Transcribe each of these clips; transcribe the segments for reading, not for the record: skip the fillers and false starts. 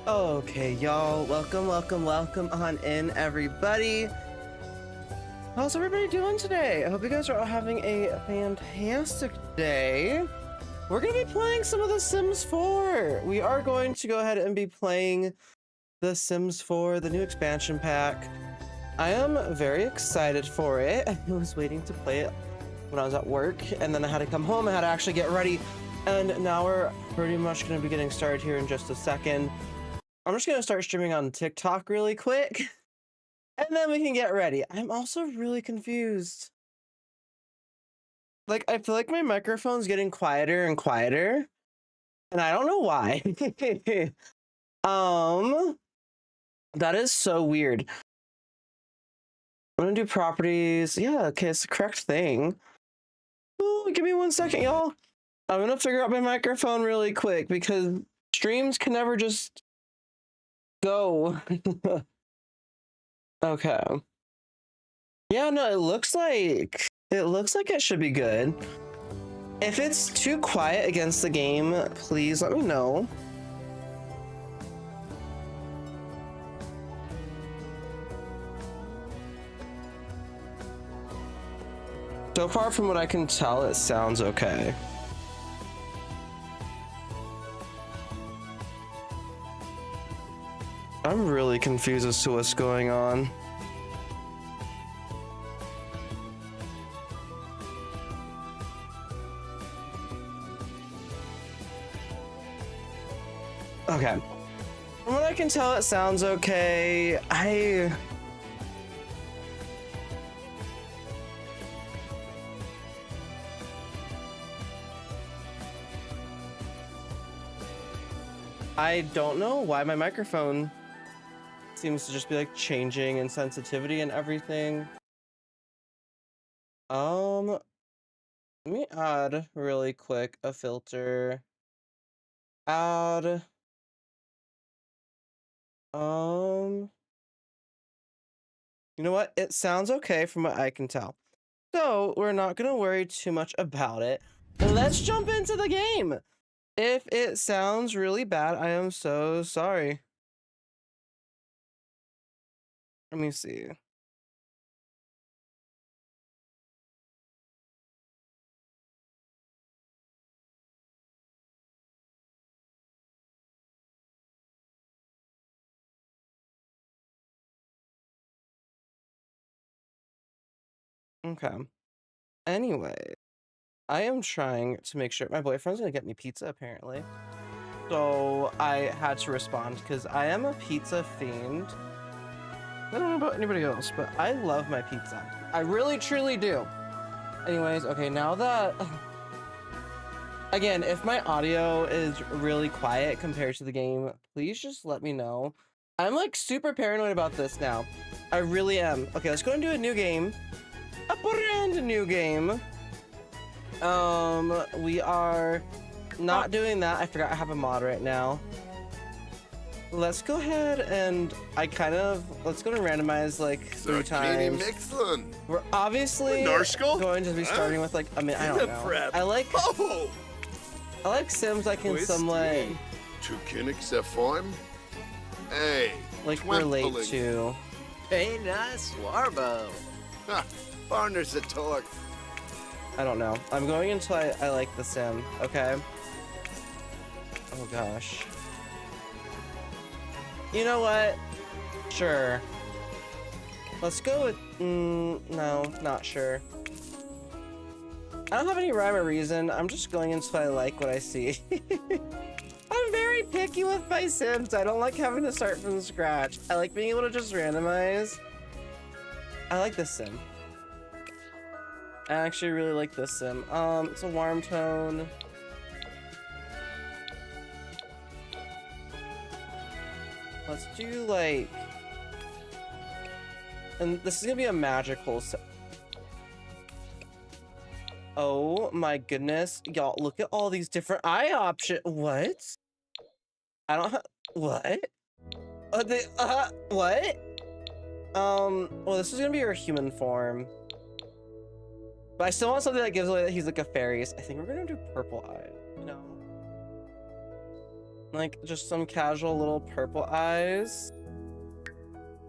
Okay, y'all, welcome on in, everybody. How's everybody doing today? I hope you guys are all having a fantastic day. We're gonna be playing some of The Sims 4. We are going to go ahead and be playing The Sims 4, the new expansion pack. I am very excited for it. I was waiting to play it when I was at work, and then I had to come home. I had to actually get ready, and now we're pretty much gonna be getting started here in just a second. I'm just gonna start streaming on TikTok really quick, and then we can get ready. I'm also really confused. Like, I feel like my microphone's getting quieter and quieter, and I don't know why. That is so weird. I'm gonna do properties. Yeah, okay, it's the correct thing. Ooh, give me 1 second, y'all. I'm gonna figure out my microphone really quick because streams can never just go. Okay. Yeah, no, it looks like it should be good. If it's too quiet against the game, please let me know. So far from what I can tell, it sounds okay. I'm really confused as to what's going on. Okay. From what I can tell, it sounds okay. I don't know why my microphone seems to just be like changing in sensitivity and everything. Let me add really quick a filter. Add. You know what? It sounds okay from what I can tell. So we're not gonna worry too much about it. Let's jump into the game. If it sounds really bad, I am so sorry. Let me see. Okay. Anyway, I am trying to make sure my boyfriend's gonna get me pizza apparently. So I had to respond because I am a pizza fiend. I don't know about anybody else, but I love my pizza. I really truly do. Anyways, okay, now that again, if my audio is really quiet compared to the game, please just let me know. I'm like super paranoid about this now. I really am. Okay, let's go and do a new game. A brand new game. We are not doing that. I forgot I have a mod right now. Let's go ahead and let's go to randomizze like 3 times. We're obviously going to be starting with like, I mean, I don't know. I like Sims like in some way like relate to. Hey, nice Warbo. Partners at talk. I don't know. I'm going until I like the sim, okay? Oh gosh. You know what? Sure. Let's go with, no, not sure. I don't have any rhyme or reason. I'm just going until I like what I see. I'm very picky with my Sims. I don't like having to start from scratch. I like being able to just randomize. I like this sim. I actually really like this sim. It's a warm tone. Let's do like, and this is gonna be a magical sim. Oh my goodness, y'all! Look at all these different eye options. What? I don't have what? What? Well, this is gonna be your human form. But I still want something that gives away that he's like a fairy. I think we're gonna do purple eye. No. Like just some casual little purple eyes.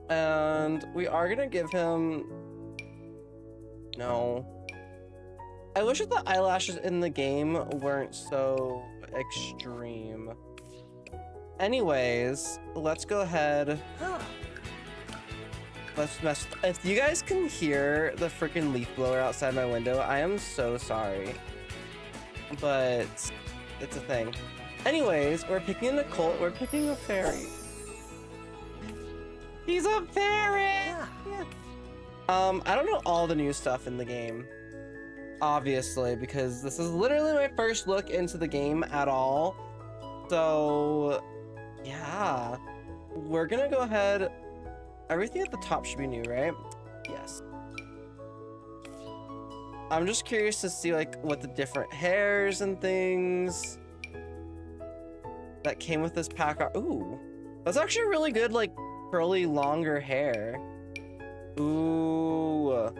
And we are gonna give him, no. I wish that the eyelashes in the game weren't so extreme. Anyways, let's go ahead. Let's mess. If you guys can hear the freaking leaf blower outside my window, I am so sorry. But it's a thing. Anyways, we're picking a cult, we're picking a fairy. He's a fairy! Yeah. I don't know all the new stuff in the game. Obviously, because this is literally my first look into the game at all. So, yeah. We're gonna go ahead. Everything at the top should be new, right? Yes. I'm just curious to see like what the different hairs and things that came with this pack are. Ooh, that's actually really good, like curly, longer hair. Ooh.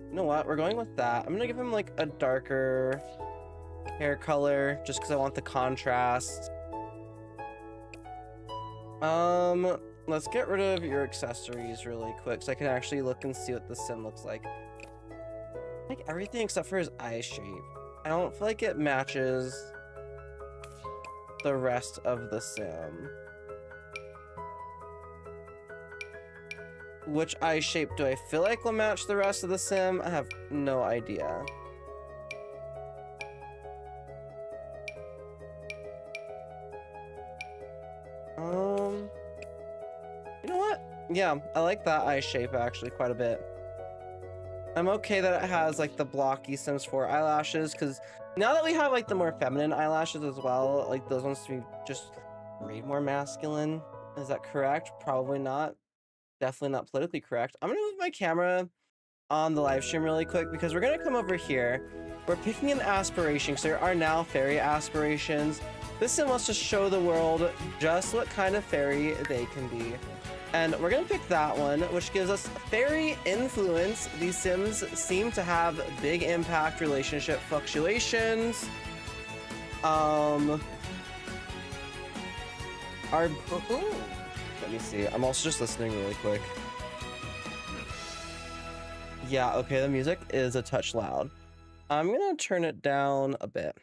You know what? We're going with that. I'm gonna give him like a darker hair color just because I want the contrast. Let's get rid of your accessories really quick so I can actually look and see what the sim looks like. Like everything except for his eye shape. I don't feel like it matches the rest of the sim. Which eye shape do I feel like will match the rest of the sim? I have no idea. You know what? Yeah, I like that eye shape actually quite a bit. I'm okay that it has like the blocky Sims 4 eyelashes, because now that we have like the more feminine eyelashes as well, like those ones to be just way more masculine. Is that correct? Probably not. Definitely not politically correct. I'm gonna move my camera on the live stream really quick because we're gonna come over here. We're picking an aspiration, so there are now fairy aspirations. This sim wants to show the world just what kind of fairy they can be. And we're gonna pick that one, which gives us fairy influence. These sims seem to have big impact relationship fluctuations. Let me see. I'm also just listening really quick. Yeah, okay, the music is a touch loud. I'm gonna turn it down a bit.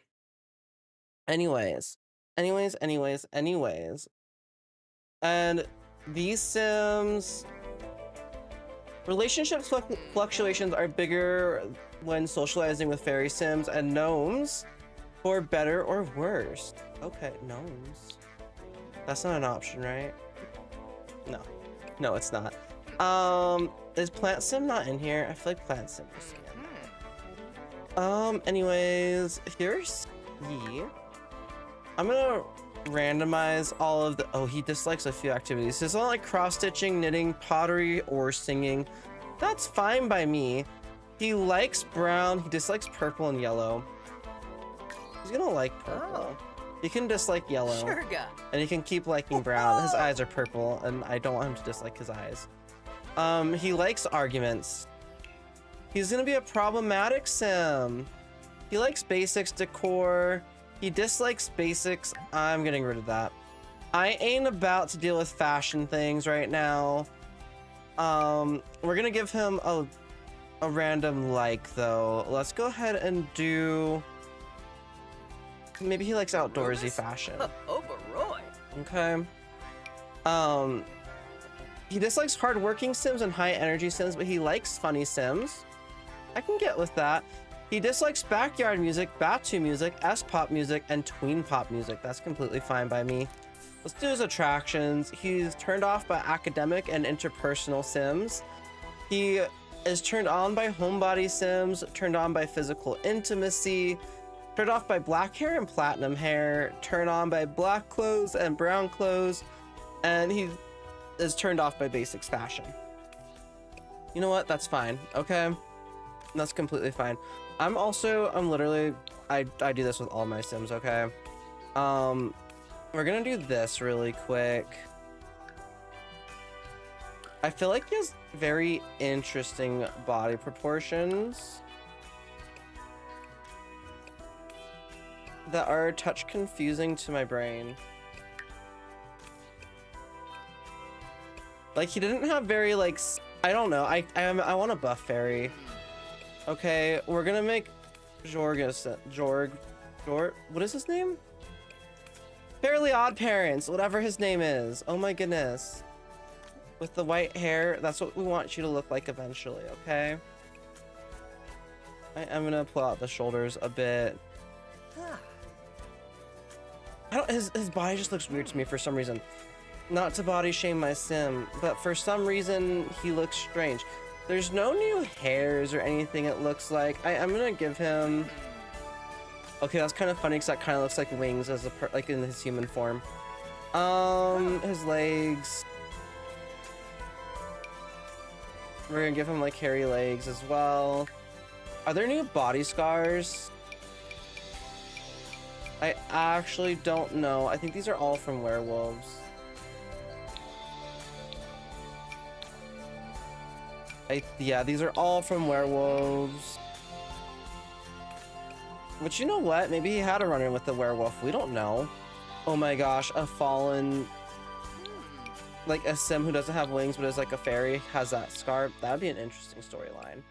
Anyways. And these sims, relationship fluctuations are bigger when socializing with fairy sims and gnomes, for better or worse. Okay, gnomes. That's not an option, right? No, it's not. Is Plant Sim not in here? I feel like Plant Sim is in. Anyways, here's Yi. I'm gonna randomize all of the. Oh, he dislikes a few activities. It's not like cross-stitching, knitting, pottery, or singing. That's fine by me. He likes brown. He dislikes purple and yellow. He's gonna like purple. He can dislike yellow. Sugar. And he can keep liking brown. His eyes are purple, and I don't want him to dislike his eyes. He likes arguments. He's gonna be a problematic sim. He likes basics decor. He dislikes basics. I'm getting rid of that. I ain't about to deal with fashion things right now. We're gonna give him a random like though. Let's go ahead and do. Maybe he likes outdoorsy fashion. Okay. He dislikes hardworking sims and high energy sims, but he likes funny sims. I can get with that. He dislikes backyard music, Batu music, S-pop music, and tween pop music. That's completely fine by me. Let's do his attractions. He's turned off by academic and interpersonal sims. He is turned on by homebody sims, turned on by physical intimacy, turned off by black hair and platinum hair, turned on by black clothes and brown clothes, and he is turned off by basics fashion. You know what? That's fine. Okay. That's completely fine. I'm literally, I do this with all my sims, okay? We're gonna do this really quick. I feel like he has very interesting body proportions. that are a touch confusing to my brain. Like, he didn't have very, like, I don't know. I want a buff fairy. Okay, we're gonna make Jorg, what is his name? Fairly Odd Parents, whatever his name is. Oh my goodness. With the white hair, that's what we want you to look like eventually, okay? I'm gonna pull out the shoulders a bit. His body just looks weird to me for some reason. Not to body shame my sim, but for some reason he looks strange. There's no new hairs or anything, it looks like. I'm gonna give him... Okay, that's kind of funny because that kind of looks like wings as like in his human form. His legs. We're gonna give him like hairy legs as well. Are there new body scars? I actually don't know. I think these are all from werewolves. Yeah, these are all from werewolves. But you know what? Maybe he had a run-in with the werewolf. We don't know. Oh my gosh, a fallen... Like a sim who doesn't have wings but is like a fairy has that scar. That'd be an interesting storyline.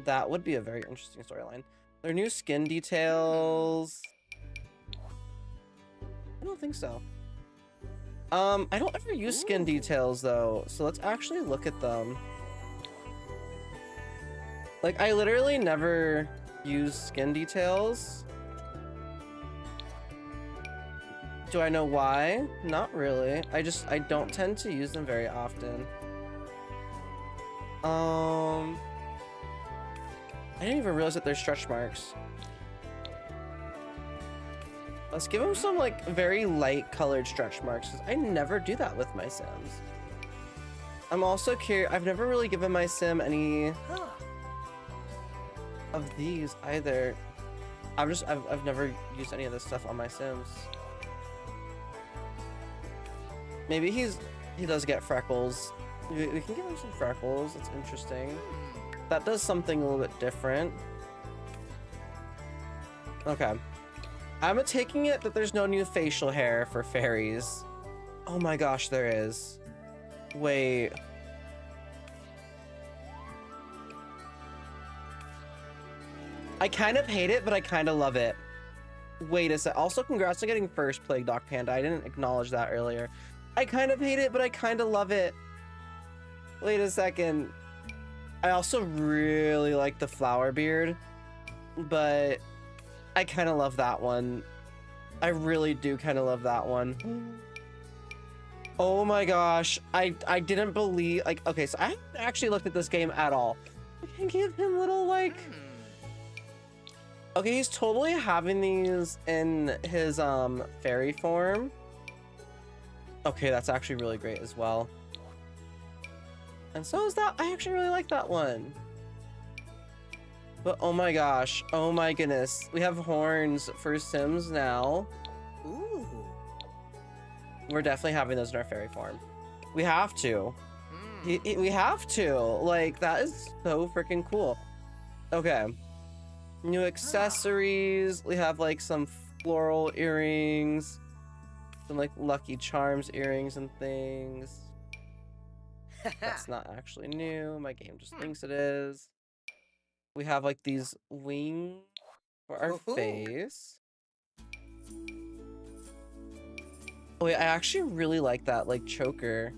That would be a very interesting storyline. There are new skin details. I don't think so. I don't ever use skin details though, so let's actually look at them. Like, I literally never use skin details. Do I know why? Not really. I don't tend to use them very often. I didn't even realize that there's stretch marks. Let's give him some like very light colored stretch marks, because I never do that with my sims. I'm also curious, I've never really given my sim any of these either. I've never used any of this stuff on my sims. Maybe he does get freckles. We can give him some freckles. That's interesting. That does something a little bit different. Okay. I'm taking it that there's no new facial hair for fairies. Oh my gosh, there is. Wait. I kind of hate it, but I kind of love it. Wait a sec. Also, congrats on getting first Plague Doc Panda. I didn't acknowledge that earlier. I kind of hate it, but I kind of love it. Wait a second. I also really like the flower beard, but I kind of love that one. I really do kind of love that one. Oh my gosh. I didn't believe, like, okay, so I haven't actually looked at this game at all. I can give him little, like... Okay, he's totally having these in his fairy form. Okay, that's actually really great as well. And so is that. I actually really like that one. But oh my gosh, oh my goodness, we have horns for Sims now. Ooh. We're definitely having those in our fairy form. We have to. We have to. Like, that is so freaking cool. Okay. New accessories. We have like some floral earrings, some like Lucky Charms earrings and things. That's not actually new. My game just thinks it is. We have like these wings for our face. Oh wait, I actually really like that like choker.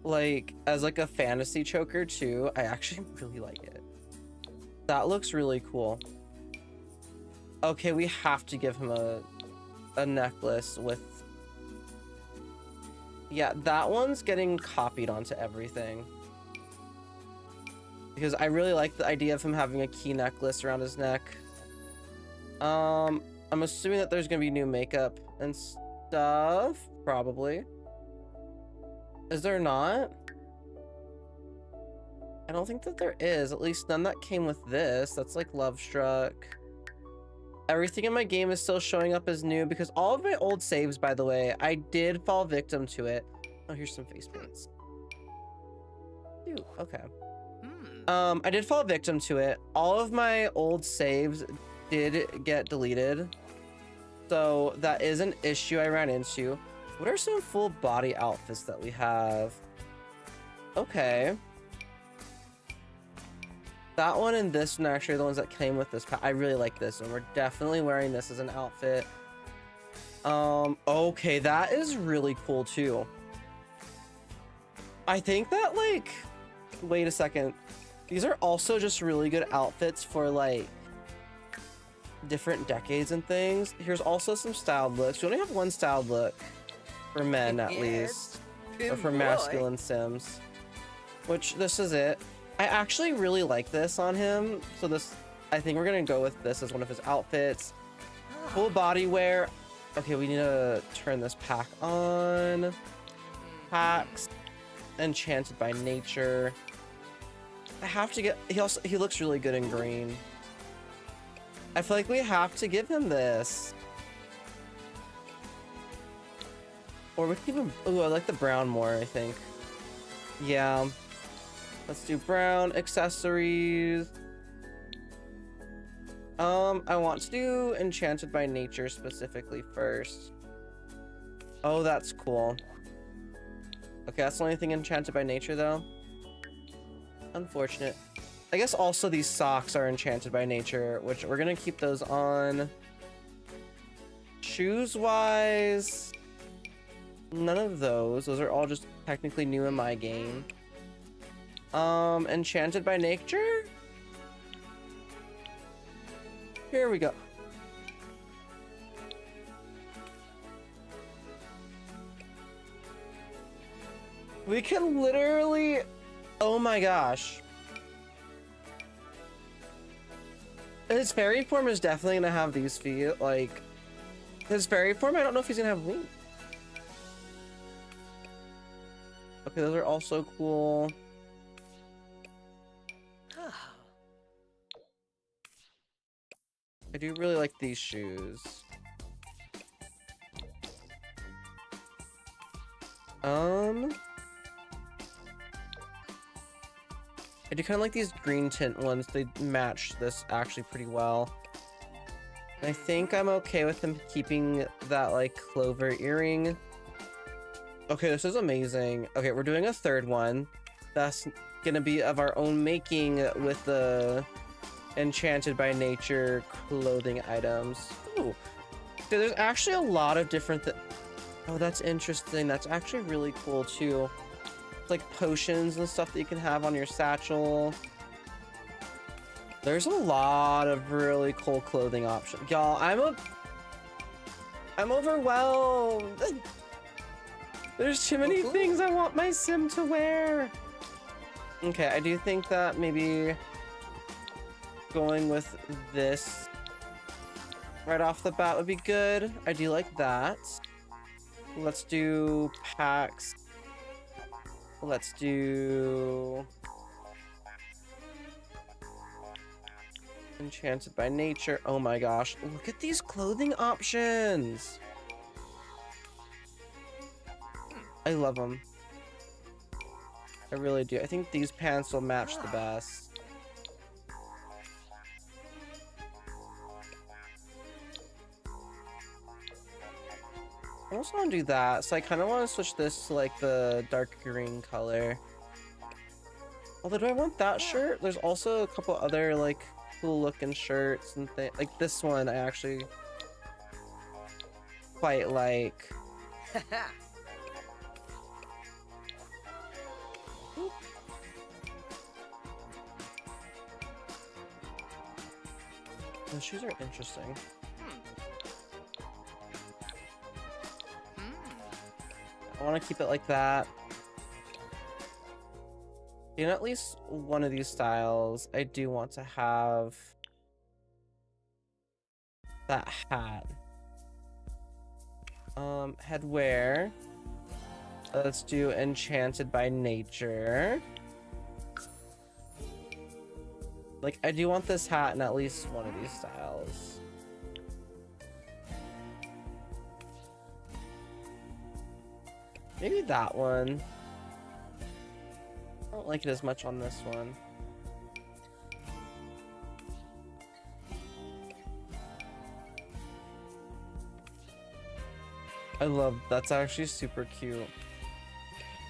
Like as like a fantasy choker too. I actually really like it. That looks really cool. Okay, we have to give him a necklace with... Yeah, that one's getting copied onto everything. Because I really like the idea of him having a key necklace around his neck. I'm assuming that there's gonna be new makeup and stuff. Probably. Is there not? I don't think that there is, at least none that came with this. That's like Love Struck. Everything in my game is still showing up as new because all of my old saves, by the way, I did fall victim to it. Oh, here's some face paints. Ew, okay. I did fall victim to it. All of my old saves did get deleted. So that is an issue I ran into. What are some full body outfits that we have? Okay. That one and this one are actually the ones that came with this pack. I really like this one. We're definitely wearing this as an outfit. Okay, that is really cool too. I think that, like, wait a second. These are also just really good outfits for, like, different decades and things. Here's also some styled looks. We only have one styled look for men, at least. Or for masculine sims. Which, this is it. I actually really like this on him. So this, I think we're gonna go with this as one of his outfits. Full body wear. Okay, we need to turn this pack on. Packs. Enchanted by nature. I have to get, he looks really good in green. I feel like we have to give him this. Or we can give him, ooh, I like the brown more, I think. Yeah. Let's do brown accessories. I want to do Enchanted by Nature specifically first. Oh, that's cool. Okay, that's the only thing Enchanted by Nature, though. Unfortunate. I guess also these socks are Enchanted by Nature, which we're gonna keep those on. Shoes-wise, none of those. Those are all just technically new in my game. Enchanted by Nature? Here we go. We can literally... Oh my gosh. His fairy form is definitely gonna have these feet. Like, his fairy form, I don't know if he's gonna have wings. Okay, those are also cool. I do really like these shoes. I do kind of like these green tint ones. They match this actually pretty well. And I think I'm okay with them keeping that, like, clover earring. Okay, this is amazing. Okay, we're doing a third one. That's gonna be of our own making with the Enchanted by Nature clothing items. Ooh. So there's actually a lot of different oh, that's interesting. That's actually really cool too. It's like potions and stuff that you can have on your satchel. There's a lot of really cool clothing options. Y'all, I'm overwhelmed. There's too many things I want my sim to wear. Okay, I do think that maybe going with this right off the bat would be good. I do like that. Let's do packs. Let's do Enchanted by Nature. Oh my gosh, look at these clothing options. I love them. I really do. I think these pants will match the best. I also want to do that, so I kind of want to switch this to like the dark green color. Although, do I want that shirt? There's also a couple other like cool looking shirts and things. Like this one, I actually quite like. Those shoes are interesting. I want to keep it like that. In at least one of these styles, I do want to have that hat. Headwear. Let's do Enchanted by Nature. Like, I do want this hat in at least one of these styles. Maybe that one. I don't like it as much on this one. I love that's actually super cute.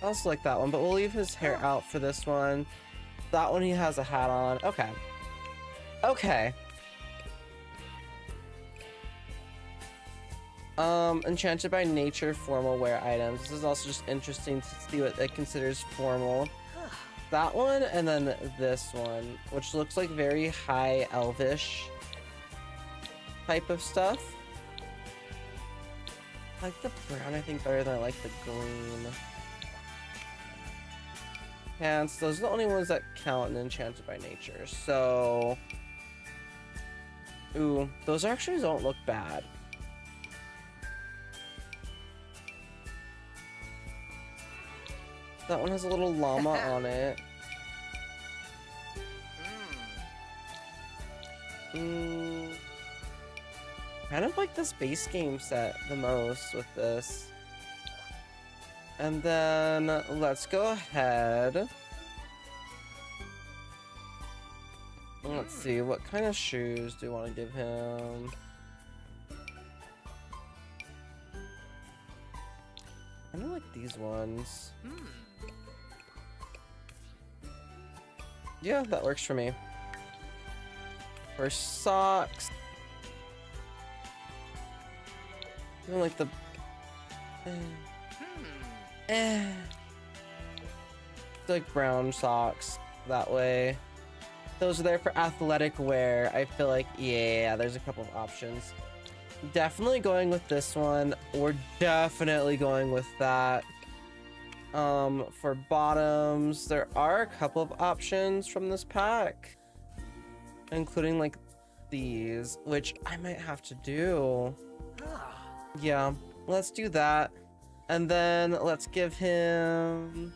I also like that one, but we'll leave his hair out for this one. That one he has a hat on. Okay. Okay. Enchanted by nature formal wear items. This is also just interesting to see what it considers formal. That one and then this one, which looks like very high elvish type of stuff. I like the brown, I think, better than I like the green. Pants, those are the only ones that count in Enchanted by nature. So, ooh, those actually don't look bad. That one has a little llama on it. Kind of like this base game set the most with this. And then let's go ahead. Let's see, what kind of shoes do you want to give him? I don't like these ones. Yeah, that works for me. For socks. I don't like the... like brown socks that way. Those are there for athletic wear. I feel like, yeah, there's a couple of options. Definitely going with this one. We're definitely going with that. For bottoms, there are a couple of options from this pack, including like these, which I might have to do. Yeah, let's do that. And then let's give him...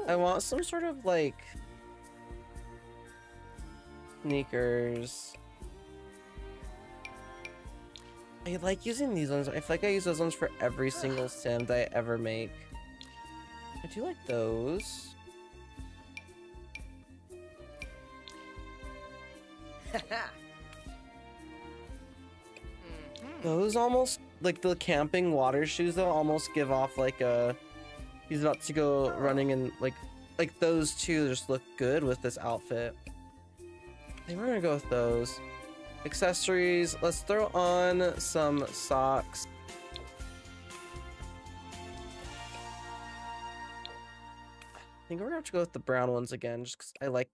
I want some sort of like sneakers. I like using these ones. I feel like I use those ones for every single sim that I ever make. I do like those. Those almost, like the camping water shoes though, almost give off like a... He's about to go running and like those two just look good with this outfit. I think we're gonna go with those. Accessories, let's throw on some socks. I think we're gonna have to go with the brown ones again, just because I like...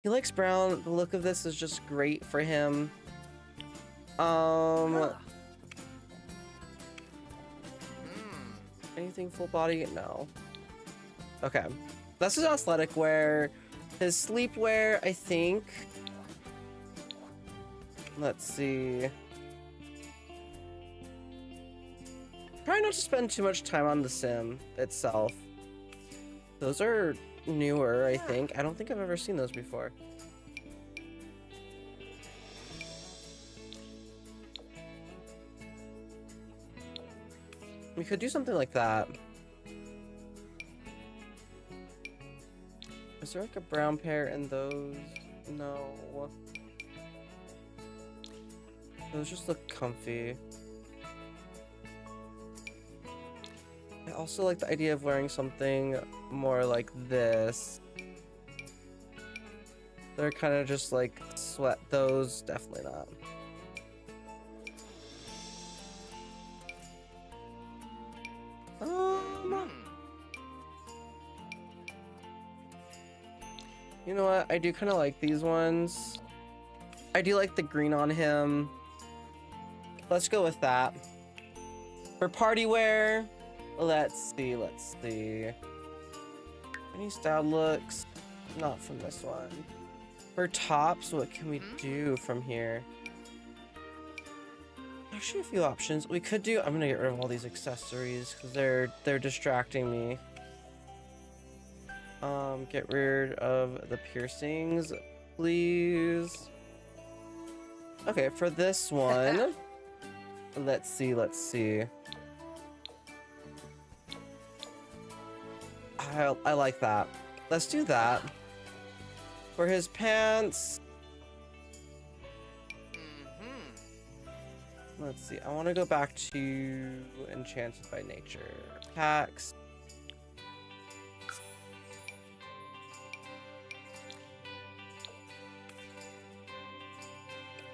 He likes brown. The look of this is just great for him. Anything full body? No. Okay. That's his athletic wear. His sleep wear, I think. Let's see. Try not to spend too much time on the sim itself. Those are newer, I think. I don't think I've ever seen those before. We could do something like that. Is there like a brown pair in those? No. Those just look comfy. I also like the idea of wearing something more like this. They're kind of just like sweat. Those, definitely not. You know what? I do kind of like these ones. I do like the green on him. Let's go with that. For party wear, let's see. Any style looks? Not from this one. For tops, what can we do from here? Actually, a few options. We could do... I'm gonna get rid of all these accessories because they're distracting me. Get rid of the piercings, please. Okay, for this one, let's see. I like that. Let's do that. For his pants, Let's see. I want to go back to Enchanted by Nature. Packs.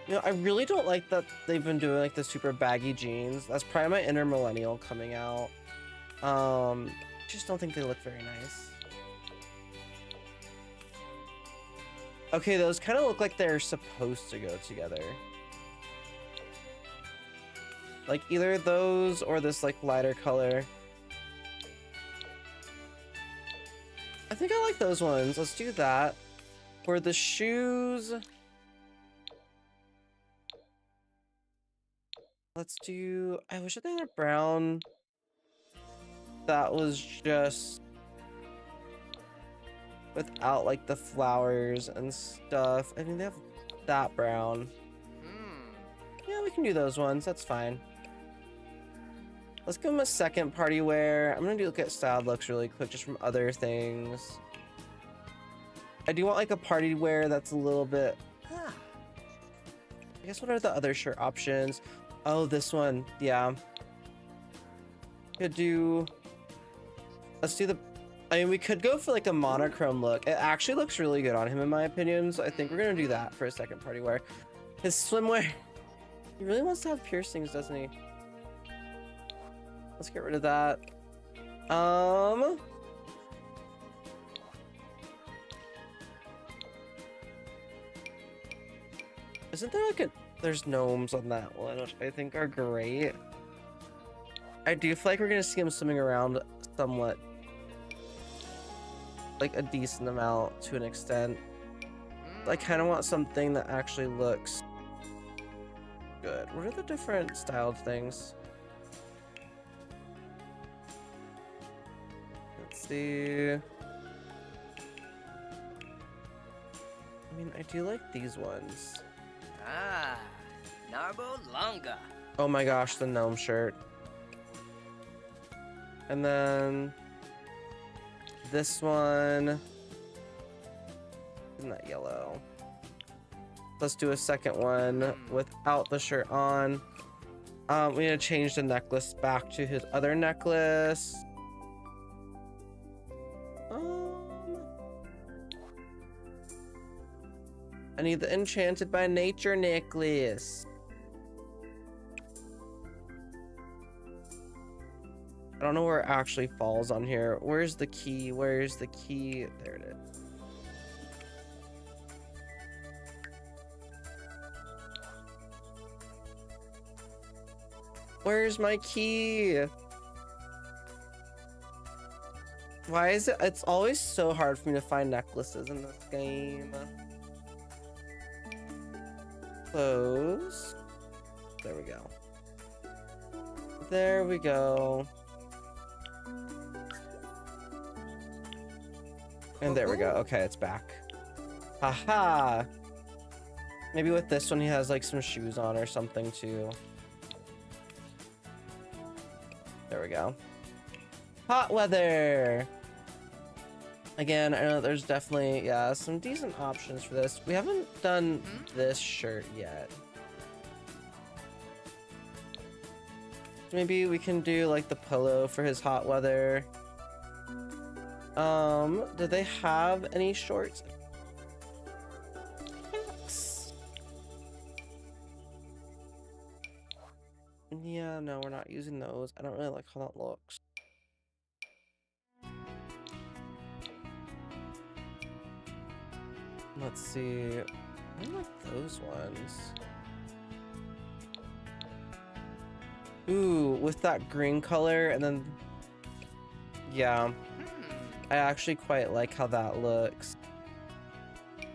You know, I really don't like that they've been doing like the super baggy jeans. That's probably my inner millennial coming out. Just don't think they look very nice. Okay, those kind of look like they're supposed to go together. Like either those or this like lighter color. I think I like those ones. Let's do that. For the shoes, let's do, I wish they had a brown that was just without like the flowers and stuff. I mean, they have that brown. Yeah, we can do those ones. That's fine. Let's give them a second party wear. I'm gonna look at styled looks really quick just from other things. I do want like a party wear that's a little bit, I guess, what are the other shirt options? Oh, this one. Yeah. Could do, let's do the, I mean, we could go for like a monochrome look. It actually looks really good on him in my opinion, so I think we're gonna do that for a second party wear. His swimwear, he really wants to have piercings, doesn't he? Let's get rid of that. Isn't there like a, there's gnomes on that one, which I think are great. I do feel like we're gonna see him swimming around somewhat, like a decent amount to an extent. I kind of want something that actually looks good. What are the different styled things? Let's see. I mean, I do like these ones. Ah, Narbo Longa. Oh my gosh, the gnome shirt. And then this one. Isn't that yellow? Let's do a second one without the shirt on. We need to change the necklace back to his other necklace. I need the Enchanted by Nature necklace. I don't know where it actually falls on here. Where's the key? Where's the key? There it is. Where's my key? Why is it? It's always so hard for me to find necklaces in this game. Close. There we go. There we go. And there we go. Okay, it's back. Haha. Maybe with this one he has like some shoes on or something too. There we go. Hot weather. Again, I know there's definitely, yeah, some decent options for this. We haven't done this shirt yet. Maybe we can do like the polo for his hot weather. Do they have any shorts? Yeah, no, we're not using those. I don't really like how that looks. Let's see. I don't like those ones. Ooh, with that green color and then... Yeah. I actually quite like how that looks. I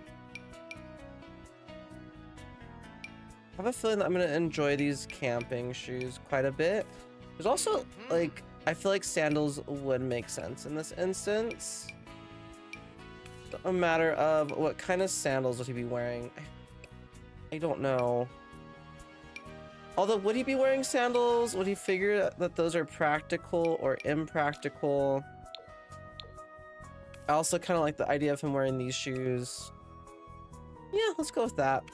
have a feeling that I'm going to enjoy these camping shoes quite a bit. There's also, like, I feel like sandals would make sense in this instance. A matter of what kind of sandals would he be wearing? I don't know. Although, would he be wearing sandals? Would he figure that those are practical or impractical? I also kind of like the idea of him wearing these shoes. Yeah, let's go with that.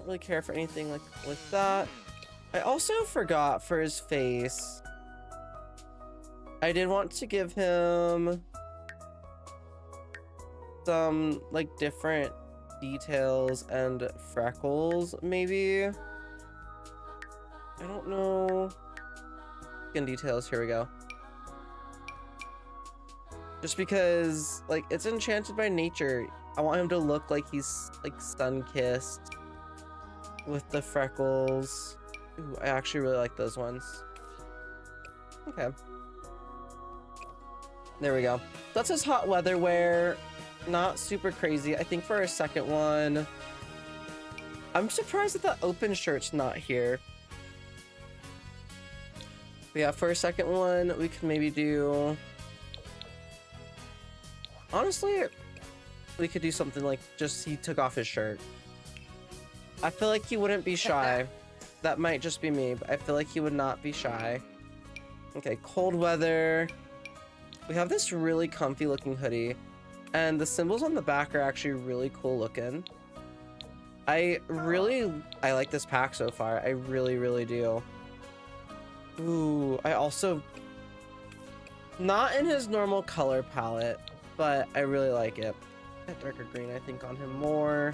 don't really care for anything like that. I also forgot for his face. I did want to give him some like different details and freckles, maybe. I don't know. Skin details, here we go. Just because like it's enchanted by nature. I want him to look like he's like sun-kissed with the freckles. Ooh, I actually really like those ones. Okay. There we go. That's his hot weather wear. Not super crazy. I think for our second one, I'm surprised that the open shirt's not here. But yeah, for a second one, we could maybe do... Honestly, we could do something like just he took off his shirt. I feel like he wouldn't be shy. That might just be me, but I feel like he would not be shy. Okay, cold weather. We have this really comfy looking hoodie, and the symbols on the back are actually really cool looking. I like this pack so far. I really do. Ooh, I also... Not in his normal color palette, but I really like it. That darker green, I think, on him more.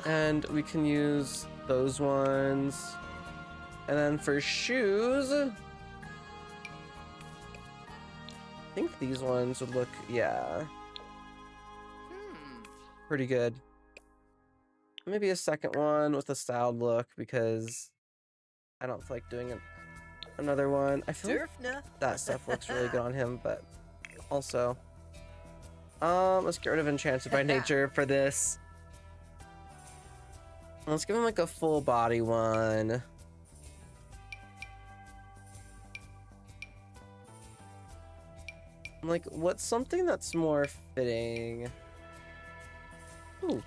And we can use those ones. And then for shoes, I think these ones would look, yeah, pretty good. Maybe a second one with a styled look because I don't feel like doing another one. I feel like that stuff looks really good on him, but also, let's get rid of Enchanted by Nature for this. Let's give him like a full body one. Like, what's something that's more fitting? Ooh.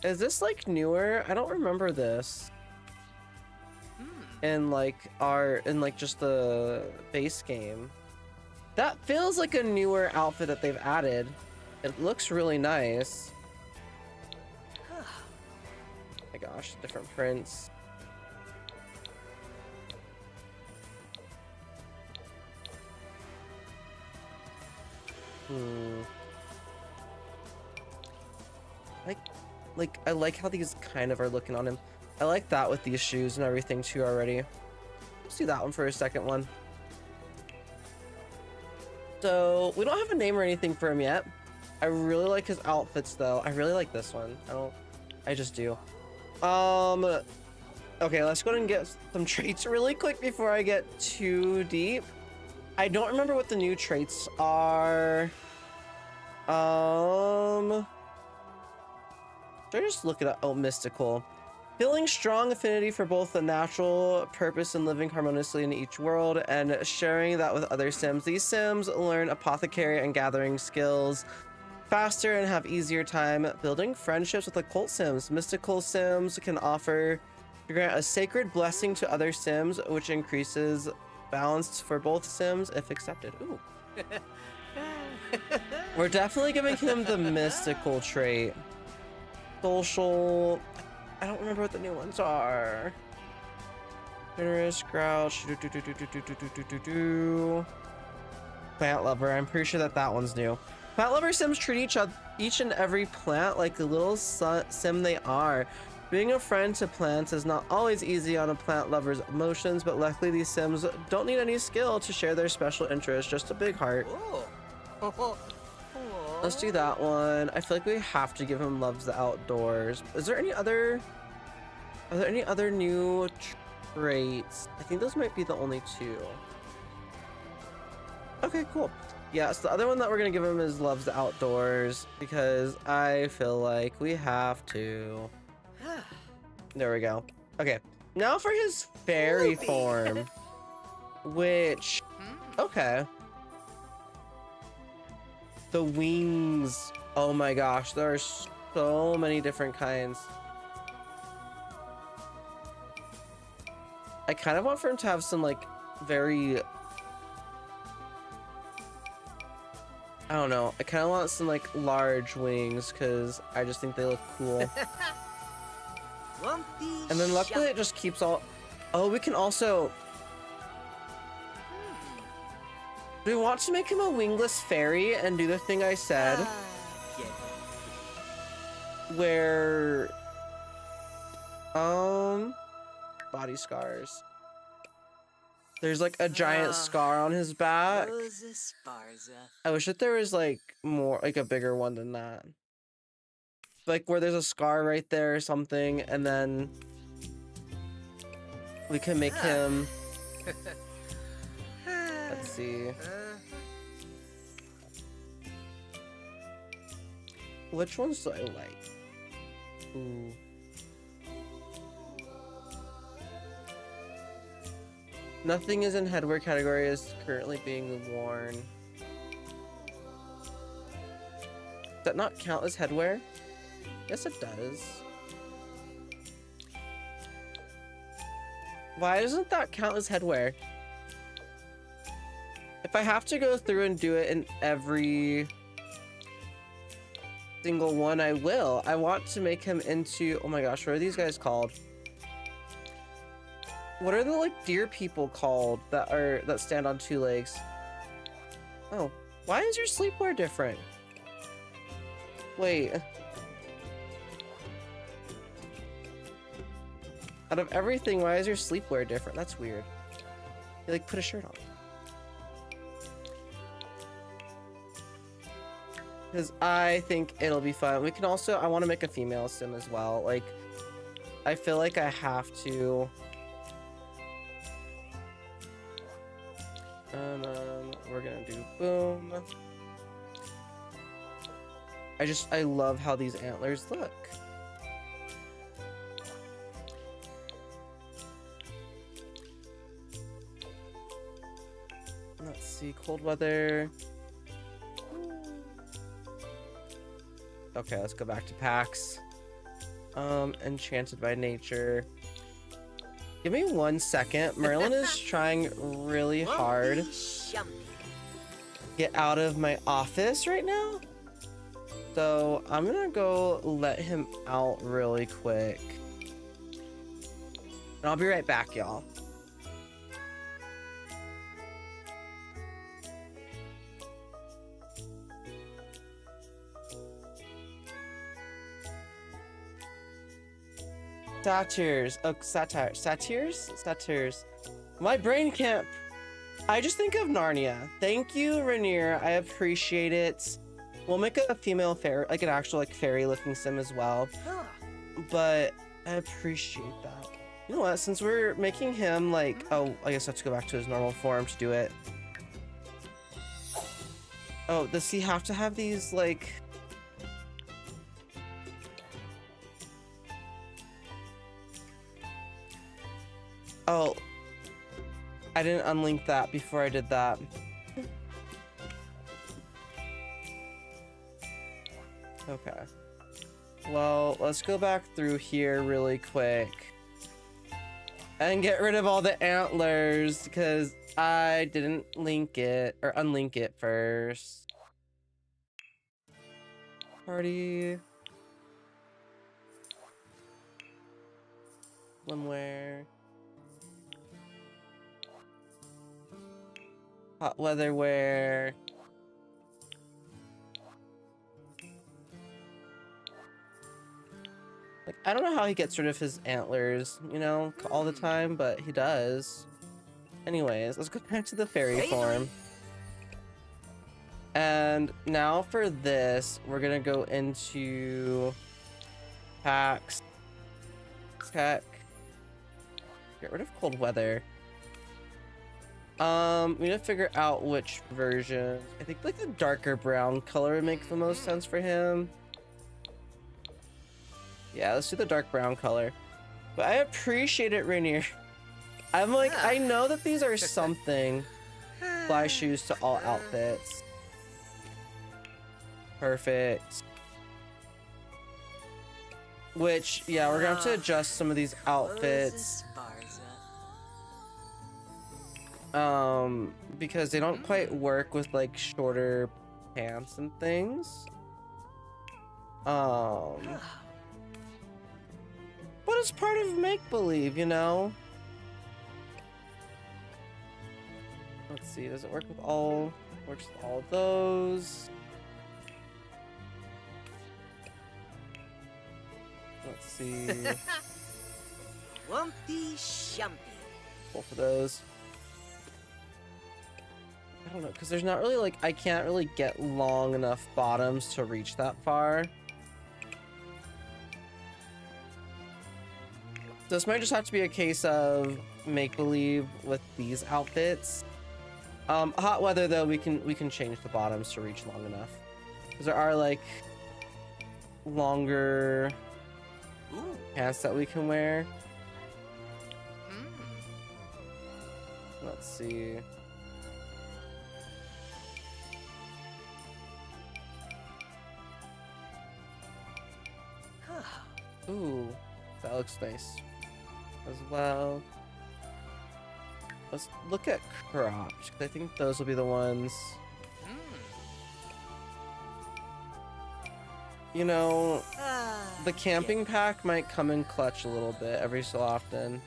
Is this like newer? I don't remember this. In like just the base game. That feels like a newer outfit that they've added. It looks really nice. Oh my gosh, different prints. Like I like how these kind of are looking on him. I like that with these shoes and everything too already. Let's do that one for a second one. So we don't have a name or anything for him yet. I really like his outfits though. I really like this one. I just do. Okay, let's go ahead and get some traits really quick before I get too deep. I don't remember what the new traits are. Should I just look it up? Oh, mystical. Feeling strong affinity for both the natural purpose and living harmoniously in each world, and sharing that with other Sims. These Sims learn apothecary and gathering skills faster and have easier time building friendships with occult Sims. Mystical Sims can offer to grant a sacred blessing to other Sims, which increases balance for both Sims if accepted. Ooh. We're definitely giving him the mystical trait. Social. I don't remember what the new ones are. Generous, grouch. Plant lover. I'm pretty sure that one's new. Plant lover Sims treat each and every plant like the little sim they are. Being a friend to plants is not always easy on a plant lover's emotions, but luckily these Sims don't need any skill to share their special interest, just a big heart. Let's do that one. I feel like we have to give him loves the outdoors. Are there any other new traits? I think those might be the only two. Okay, cool. Yeah, so the other one that we're gonna give him is loves the outdoors because I feel like we have to. There we go. Okay, now for his fairy form, which, okay. The wings. Oh my gosh, there are so many different kinds. I kind of want for him to have some like very I don't know. I kind of want some like large wings because I just think they look cool. Lumpy And then luckily it just keeps all. Oh, we can also. Do we want to make him a wingless fairy and do the thing I said? Where. Body scars. There's like a giant scar on his back. I wish that there was like more, like a bigger one than that. Like where there's a scar right there or something, and then we can make him. Let's see. Which ones do I like? Ooh. Nothing is in headwear category is currently being worn. Does that not count as headwear? Yes, it does. Why doesn't that count as headwear? If I have to go through and do it in every single one, I will. I want to make him into, oh my gosh, what are these guys called? What are the like deer people called that stand on two legs? Oh, why is your sleepwear different? Wait. Out of everything, why is your sleepwear different? That's weird. You like put a shirt on. Because I think it'll be fun. We can also, I want to make a female sim as well. Like, I feel like I have to. And then we're gonna do boom. I love how these antlers look. Let's see, cold weather. Okay, let's go back to packs. Enchanted by nature. Give me 1 second. Merlin is trying really hard to get out of my office right now. So I'm gonna go let him out really quick. And I'll be right back, y'all. Satyrs. Oh, Satyrs. My brain can't. I just think of Narnia. Thank you, Rainier. I appreciate it. We'll make a female fairy, like an actual like fairy looking sim as well. But I appreciate that. You know what? Since we're making him like, oh, I guess I have to go back to his normal form to do it. Oh, does he have to have these like? Oh, I didn't unlink that before I did that. Okay. Well, let's go back through here really quick and get rid of all the antlers because I didn't link it or unlink it first. Party. Swimwear. Hot weather wear. Like, I don't know how he gets rid of his antlers, you know, all the time, but he does. Anyways, let's go back to the fairy form. And now for this, we're gonna go into packs. Tech. Get rid of cold weather. We need to figure out which version. I think like the darker brown color would make the most sense for him. Yeah, let's do the dark brown color. But I appreciate it, Rainier. I'm like, I know that these are something. Fly shoes to all outfits. Perfect. Which, yeah, we're gonna have to adjust some of these outfits. Because they don't quite work with like shorter pants and things. But it's part of make-believe, you know? Let's see, does it work with all? Works with all of those. Let's see. Wumpy Shumpy. Both of those. I don't know, because there's not really like, I can't really get long enough bottoms to reach that far. This might just have to be a case of make-believe with these outfits. Hot weather though, we can change the bottoms to reach long enough. Because there are like longer pants that we can wear. Let's see. Ooh, that looks nice as well. Let's look at crops, because I think those will be the ones. You know, the camping pack might come in clutch a little bit every so often.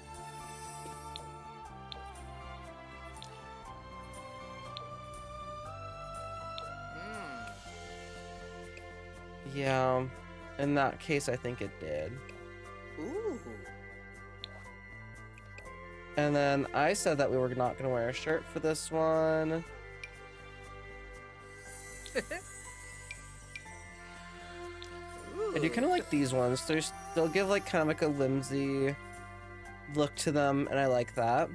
Yeah, in that case, I think it did. Ooh. And then I said that we were not going to wear a shirt for this one. I do kind of like these ones. They'll give like kind of like a whimsy look to them, and I like that.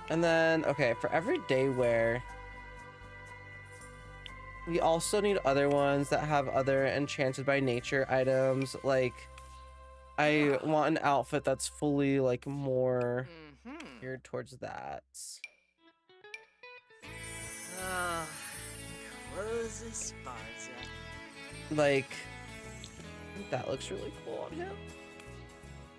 And then, okay, for everyday wear, we also need other ones that have other enchanted by nature items. Like, I want an outfit that's fully like more geared towards that. Close Esparza. Like, I think that looks really cool on him.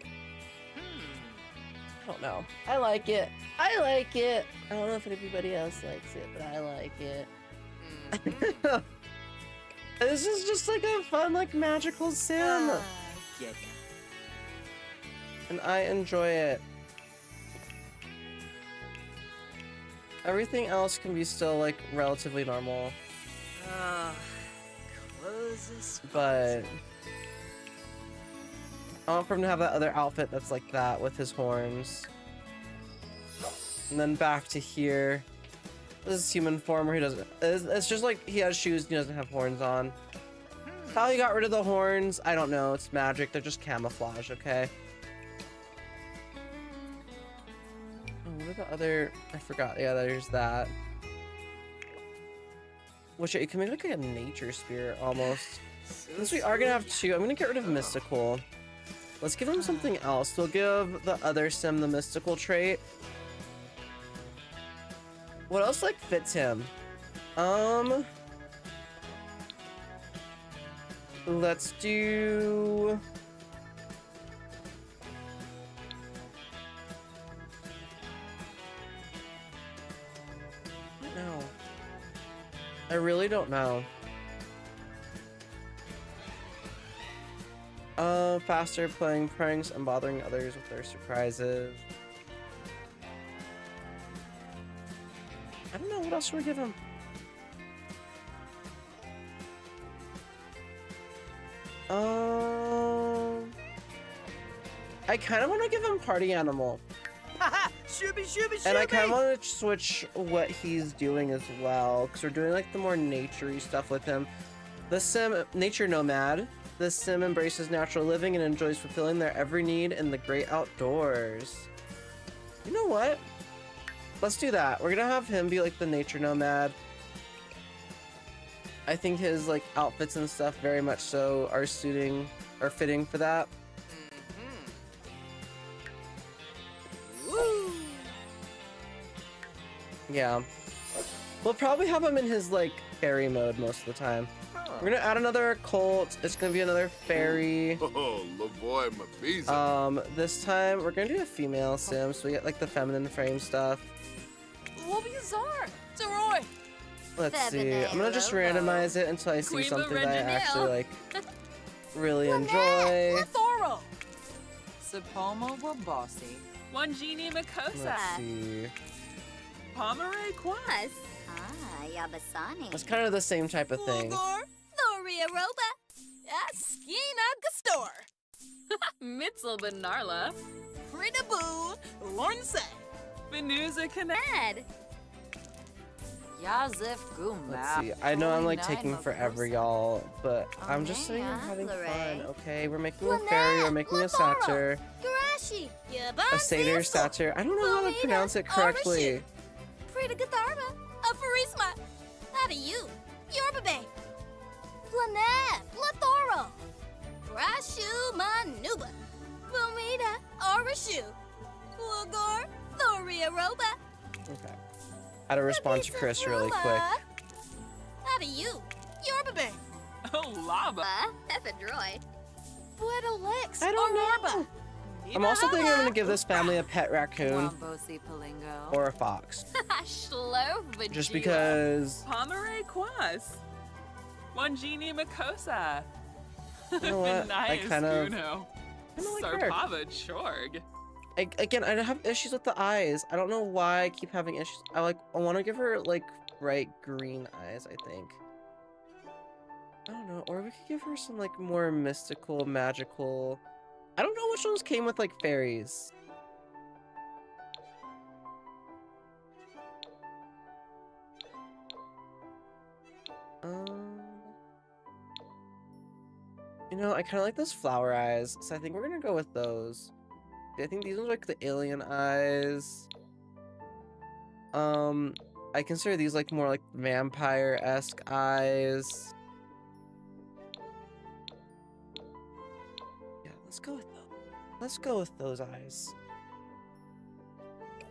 I don't know. I like it. I like it. I don't know if everybody else likes it, but I like it. This is just like a fun, like magical sim. Yeah. And I enjoy it. Everything else can be still like relatively normal. Close Esparza. But I want for him to have that other outfit that's like that with his horns. And then back to here. This is human form where he doesn't. It's just like he has shoes and he doesn't have horns on. How he got rid of the horns, I don't know. It's magic. They're just camouflage, okay? Oh, what are the other? I forgot. Yeah, there's that. Which it can make like a nature spirit almost. Since we are gonna have two, I'm gonna get rid of mystical. Let's give him something else. We'll give the other sim the mystical trait. What else like fits him? Let's do. No. I really don't know. Faster playing pranks and bothering others with their surprises. I don't know, what else should we give him? I kind of want to give him party animal. Haha! Shooby, shooby, shooby! And I kind of want to switch what he's doing as well, because we're doing like the more naturey stuff with him. The sim, nature nomad. The sim embraces natural living and enjoys fulfilling their every need in the great outdoors. You know what? Let's do that. We're gonna have him be like the nature nomad. I think his like outfits and stuff very much so are fitting for that. Woo! Yeah. We'll probably have him in his like fairy mode most of the time. We're gonna add another occult. It's gonna be another fairy. Oh, la boy, Mabiza. This time we're gonna do a female sim, so we get like the feminine frame stuff. What bizarre! Toroy. Let's see. I'm gonna just randomize it until I see Queen something that I Laurendinelle. actually like really enjoy. Thoro. Sapomo Wabossi. Wanjini Makosa. Let's see. Pomeray Kwas. Yabasani. It's kind of the same type of thing. Thoria Roba. Askina Gastor. Mitzel Benarla. Fridabu. Lornse. Benuza Canad. Ed. Yazif Guma. Let's see. I know I'm like taking forever, y'all, but I'm just sitting here having fun. Okay, we're making a fairy, we're making a satyr, Garashi. a satyr satyr. I don't know how to pronounce it correctly. Frida Gatharba. Afarisma. How do you? Yorbabe. Planet. Plathoro. Grashu Manuba. Bumida. Arashu. Wugor. Thoria Roba. Okay. How to respond to Chris really quick. How do you? Yorbabe. Oh, Lava. Ephedroid. Buedolex. I don't know. I'm also thinking I'm gonna give this family a pet raccoon Wambosi Palingo. or a fox. Slove. Just because, Pomeray Kwas. Wanjini Makosa. you know what, I kind of like her. Sarpava Chorg. Again, I have issues with the eyes. I don't know why I keep having issues. I want to give her like bright green eyes, I think. I don't know, or we could give her some like more mystical, magical. I don't know which ones came with like fairies. You know, I kind of like those flower eyes, so I think we're gonna go with those. I think these ones are like the alien eyes. I consider these like more like vampire-esque eyes. Yeah, let's go with those. Let's go with those eyes.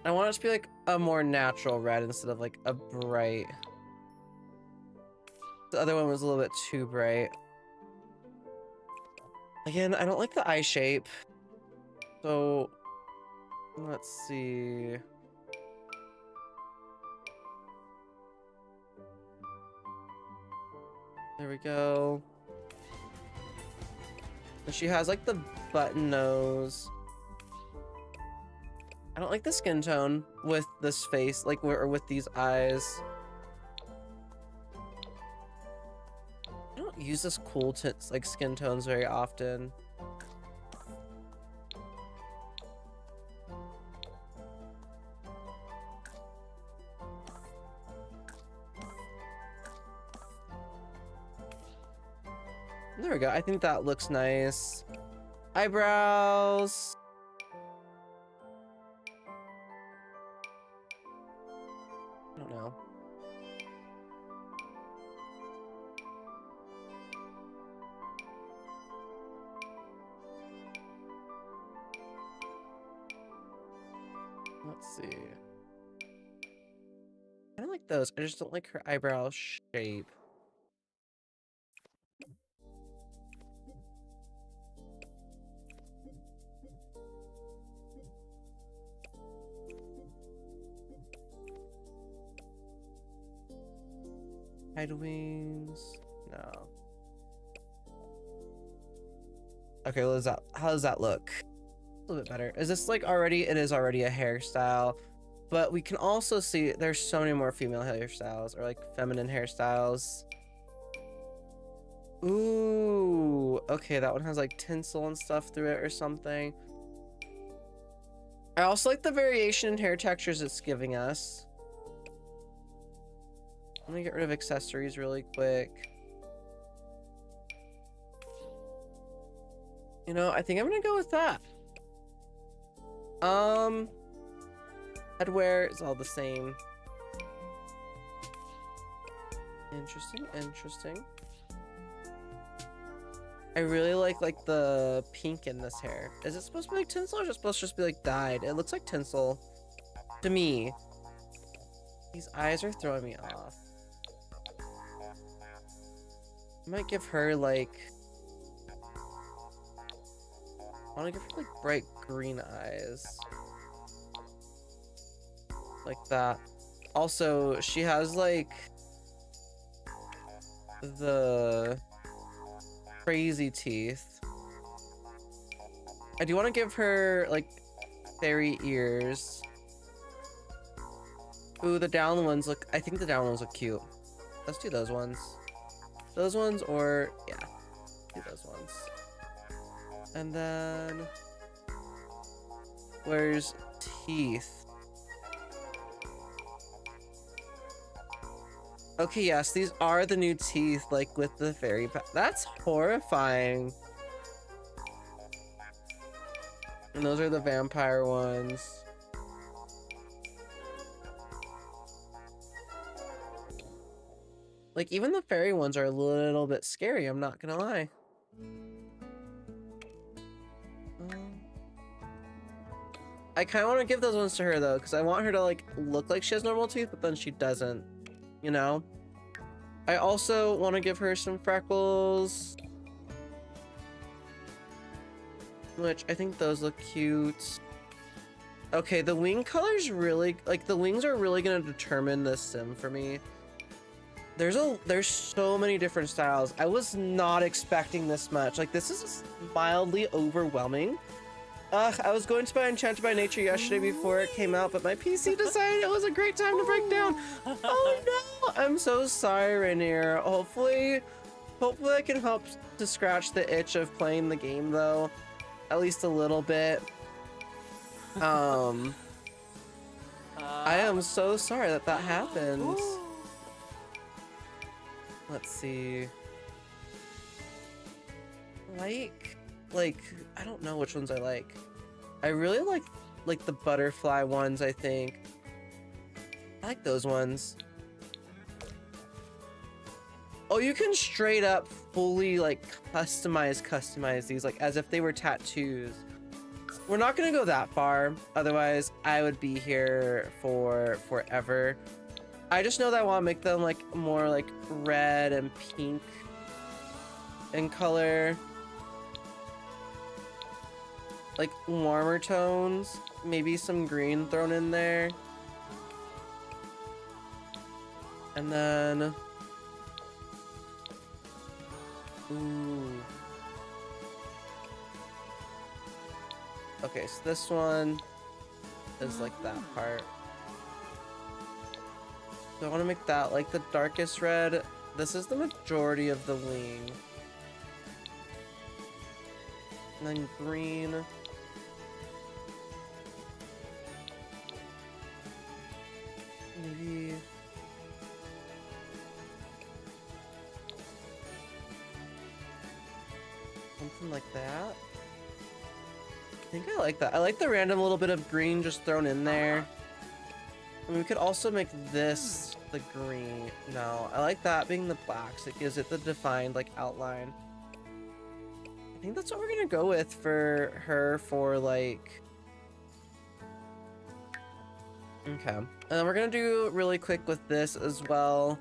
I want it to be like a more natural red instead of like a bright. The other one was a little bit too bright. Again, I don't like the eye shape. So, let's see. There we go. And she has like the button nose. I don't like the skin tone with this face, like, or with these eyes. I don't use this cool like skin tones very often. There we go. I think that looks nice. Eyebrows. I don't know. Let's see. I don't like those. I just don't like her eyebrow shape. Hide wings. No. Okay, how does that look? A little bit better. Is this like already? It is already a hairstyle, but we can also see there's so many more female hairstyles or like feminine hairstyles. Ooh, okay, that one has like tinsel and stuff through it or something. I also like the variation in hair textures it's giving us. I'm gonna get rid of accessories really quick. You know, I think I'm gonna go with that. Headwear is all the same. Interesting, interesting. I really like the pink in this hair. Is it supposed to be like tinsel or is it supposed to just be like dyed? It looks like tinsel to me. These eyes are throwing me off. I might give her like, I want to give her like bright green eyes. Like that. Also, she has like the crazy teeth. I do want to give her like fairy ears. Ooh, the down ones look, I think the down ones look cute. Let's do those ones. Those ones, or yeah, do those ones. And then where's teeth? Okay, yes, these are the new teeth, like with the fairy that's horrifying. And those are the vampire ones. Like, even the fairy ones are a little bit scary, I'm not gonna lie. I kind of want to give those ones to her, though, because I want her to, like, look like she has normal teeth, but then she doesn't, you know? I also want to give her some freckles, which I think those look cute. Okay, the wing color's really, like, the wings are really going to determine this sim for me. There's so many different styles. I was not expecting this much. Like, this is mildly overwhelming. I was going to buy Enchanted by Nature yesterday before it came out, but my PC decided it was a great time to break down. Oh no! I'm so sorry, Rainier. Hopefully I can help to scratch the itch of playing the game, though. At least a little bit. I am so sorry that happened. Let's see. Like, I don't know which ones I like. I really like the butterfly ones, I think. I like those ones. Oh, you can straight up fully like customize these, like as if they were tattoos. We're not gonna go that far, otherwise I would be here for forever. I just know that I want to make them like more like red and pink in color. Like warmer tones, maybe some green thrown in there. And then, ooh. Okay, so this one is like that part. So I want to make that like the darkest red. This is the majority of the wing. And then green. Maybe something like that. I think I like that. I like the random little bit of green just thrown in there. And we could also make this the green. No, I like that being the black, so it gives it the defined like outline. I think that's what we're gonna go with for her for like. Okay, and then we're gonna do really quick with this as well.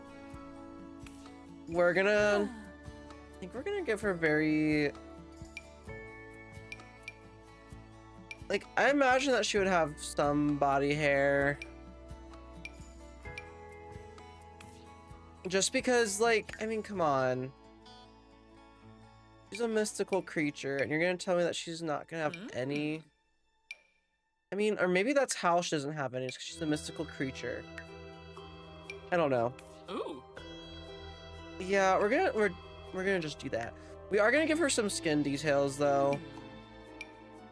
We're gonna, I think we're gonna give her very, like, I imagine that she would have some body hair. Just because, like, I mean, come on. She's a mystical creature, and you're gonna tell me that she's not gonna have any. I mean, or maybe that's how she doesn't have any, because she's a mystical creature. I don't know. Ooh. Yeah, we're gonna just do that. We are gonna give her some skin details though.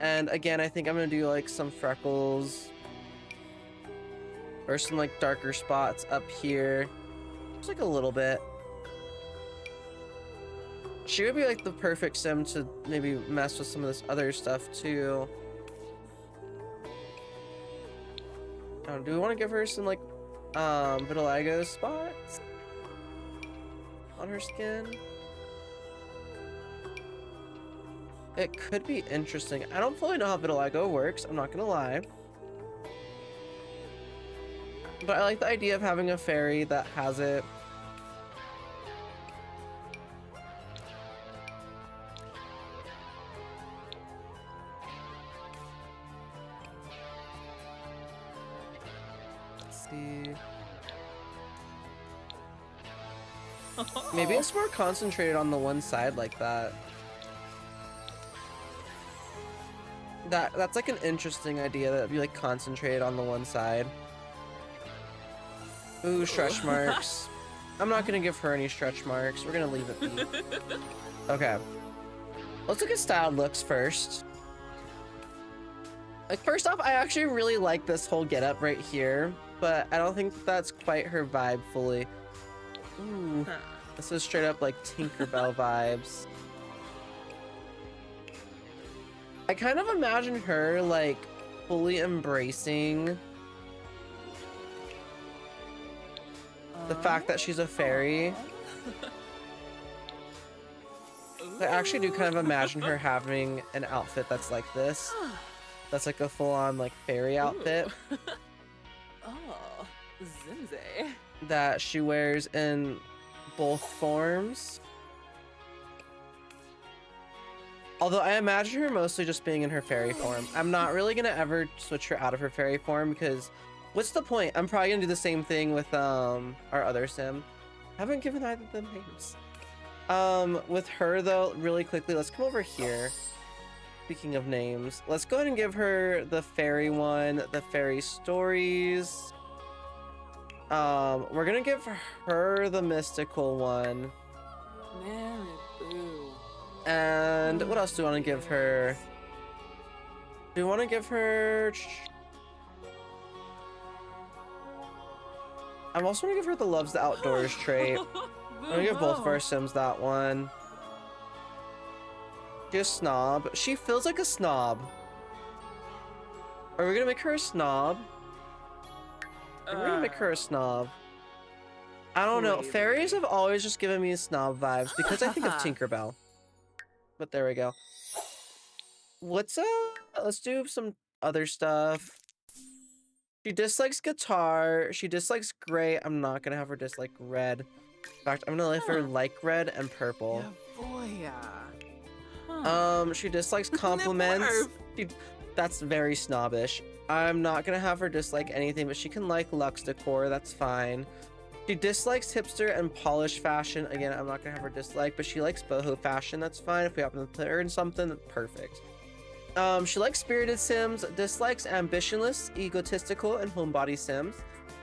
And again, I think I'm gonna do like some freckles. Or some like darker spots up here. Just like a little bit. She would be like the perfect sim to maybe mess with some of this other stuff too. Do we want to give her some like vitiligo spots on her skin? It could be interesting. I don't fully know how vitiligo works, I'm not gonna lie. But I like the idea of having a fairy that has it. Let's see. Maybe it's more concentrated on the one side like that. That's like an interesting idea, that it'd be like concentrated on the one side. Ooh, stretch marks. I'm not gonna give her any stretch marks. We're gonna leave it be. Okay. Let's look at styled looks first. Like, first off, I actually really like this whole getup right here, but I don't think that's quite her vibe fully. Ooh, this is straight up like Tinkerbell vibes. I kind of imagine her like fully embracing the fact that she's a fairy. I actually do kind of imagine her having an outfit that's like this. That's like a full-on like fairy outfit. Oh, Zinze. That she wears in both forms. Although I imagine her mostly just being in her fairy form. I'm not really gonna ever switch her out of her fairy form because what's the point? I'm probably gonna do the same thing with our other sim. I haven't given either of them names. With her though, really quickly, let's come over here. Speaking of names, let's go ahead and give her the fairy one, the fairy stories. We're gonna give her the mystical one. Maribou. And what else do we want to give her? Do we want to give her... I also want to give her the loves the outdoors trait. I'm gonna give both of our sims that one. She's a snob. She feels like a snob. Are we gonna make her a snob? We're gonna make her a snob. I don't know. Fairies have always just given me snob vibes because I think of Tinkerbell. But there we go. What's let's do some other stuff. She dislikes guitar. She dislikes gray. I'm not gonna have her dislike red. In fact, I'm gonna let her like red and purple. She dislikes compliments. That's very snobbish. I'm not gonna have her dislike anything, but she can like luxe decor. That's fine. She dislikes hipster and polished fashion. Again, I'm not gonna have her dislike, but she likes boho fashion. That's fine. If we happen to put her in something, that's perfect. She likes spirited sims, dislikes ambitionless, egotistical, and homebody sims.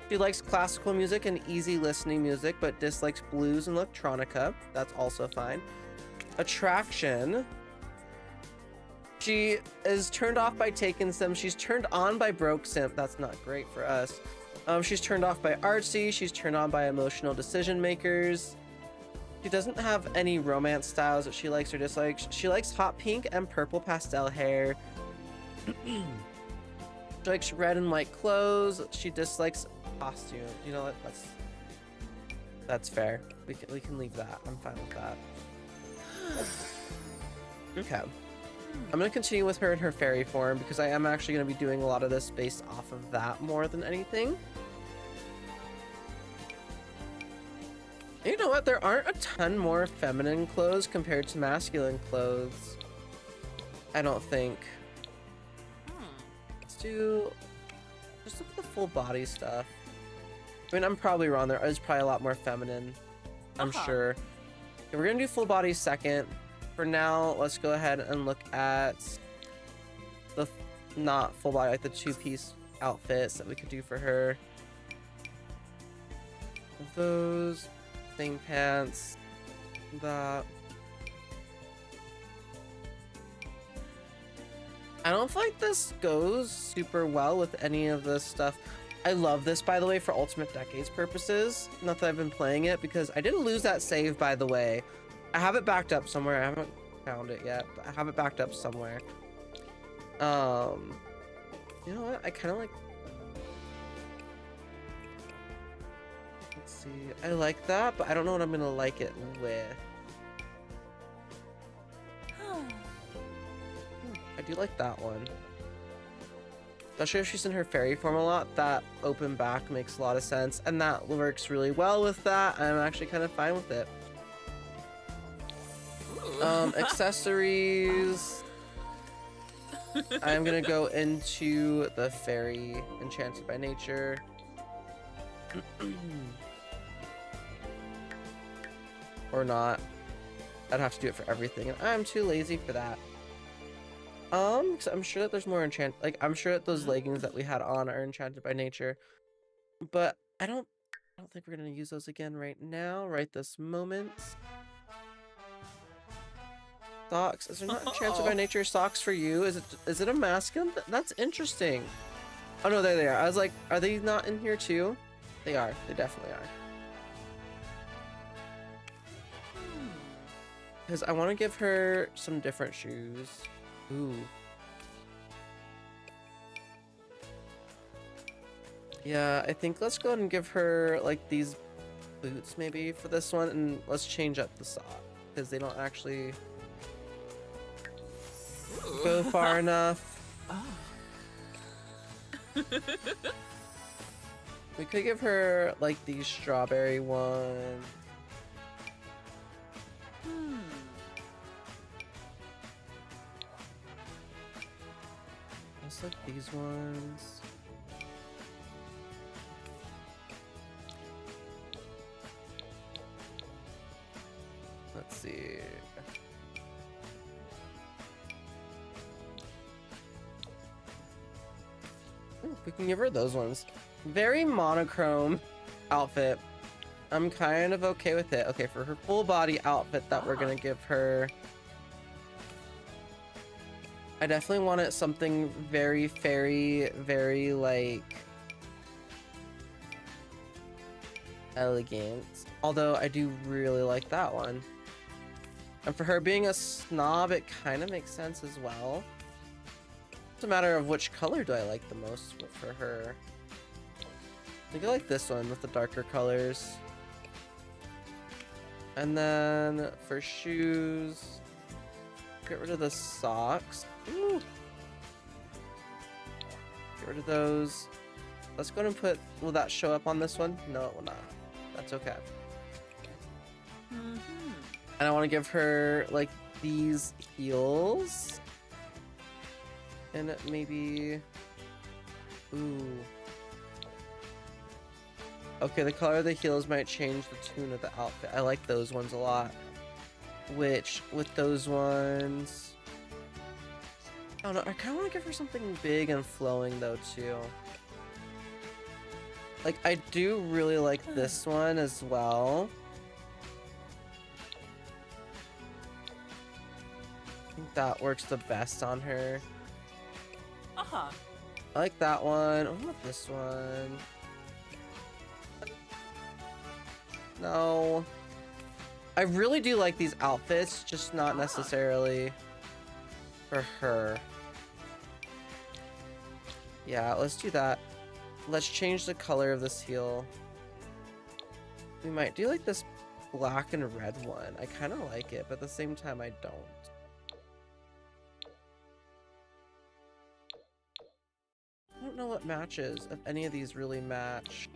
She likes classical music and easy listening music, but dislikes blues and electronica. That's also fine. Attraction. She is turned off by taken sim. She's turned on by broke sim. That's not great for us. She's turned off by artsy. She's turned on by emotional decision makers. She doesn't have any romance styles that she likes or dislikes. She likes hot pink and purple pastel hair. She likes red and white clothes. She dislikes costume. You know what? That's fair. We can leave that. I'm fine with that. Okay. I'm gonna continue with her in her fairy form because I am actually gonna be doing a lot of this based off of that more than anything. You know what? There aren't a ton more feminine clothes compared to masculine clothes. I don't think. Let's do... just look at the full body stuff. I mean, I'm probably wrong. There is probably a lot more feminine. I'm sure. Okay, we're gonna do full body second. For now, let's go ahead and look at the not full body, like the two-piece outfits that we could do for her. Those... same pants, that. I don't feel like this goes super well with any of this stuff. I love this, by the way, for Ultimate Decades purposes. Not that I've been playing it, because I didn't lose that save, by the way. I have it backed up somewhere. I haven't found it yet, but I have it backed up somewhere. You know what? I kind of like... let's see. I like that, but I don't know what I'm gonna like it with. I do like that one. Especially if she's in her fairy form a lot, that open back makes a lot of sense, and that works really well with that. I'm actually kind of fine with it. Accessories. I'm gonna go into the fairy Enchanted by Nature. Or not. I'd have to do it for everything, and I'm too lazy for that. 'Cause I'm sure that there's more like, I'm sure that those leggings that we had on are enchanted by nature, but I don't think we're gonna use those again right now, right this moment. Socks. Is there not enchanted by nature socks for you? Is it a masculine? That's interesting. Oh no, there they are. I was like, are they not in here too? They are. They definitely are. Because I want to give her some different shoes. Ooh. Yeah, I think let's go ahead and give her like these boots maybe for this one, and let's change up the sock because they don't actually go far enough. We could give her like these strawberry ones. Let's like these ones. Let's see. Ooh, we can give her those ones. Very monochrome outfit. I'm kind of okay with it. Okay, for her full body outfit that we're gonna give her, I definitely want it something very fairy, very like elegant. Although I do really like that one. And for her being a snob, it kind of makes sense as well. It's a matter of which color do I like the most for her. I think I like this one with the darker colors. And then for shoes, get rid of the socks. Ooh. Get rid of those. Let's go ahead and put, will that show up on this one? No, it will not. That's okay. And I want to give her like these heels. And maybe, ooh. Okay, the color of the heels might change the tune of the outfit. I like those ones a lot. Which, with those ones, I don't know, I kind of want to give her something big and flowing though too. Like, I do really like this one as well. I think that works the best on her. I like that one. What about this one? No. I really do like these outfits, just not necessarily for her. Yeah, let's do that. Let's change the color of this heel. We might do like this black and red one. I kind of like it, but at the same time I don't. I don't know what matches, if any of these really match.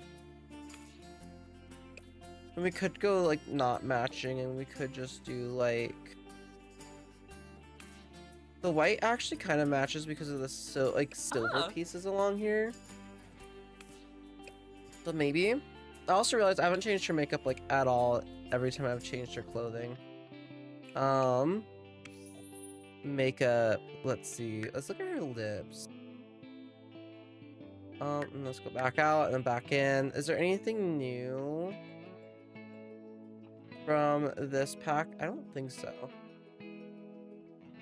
And we could go like not matching, and we could just do like the white actually kind of matches because of the silver pieces along here. So maybe. I also realized I haven't changed her makeup like at all every time I've changed her clothing. Makeup. Let's see. Let's look at her lips. And let's go back out and back in. Is there anything new from this pack? I don't think so.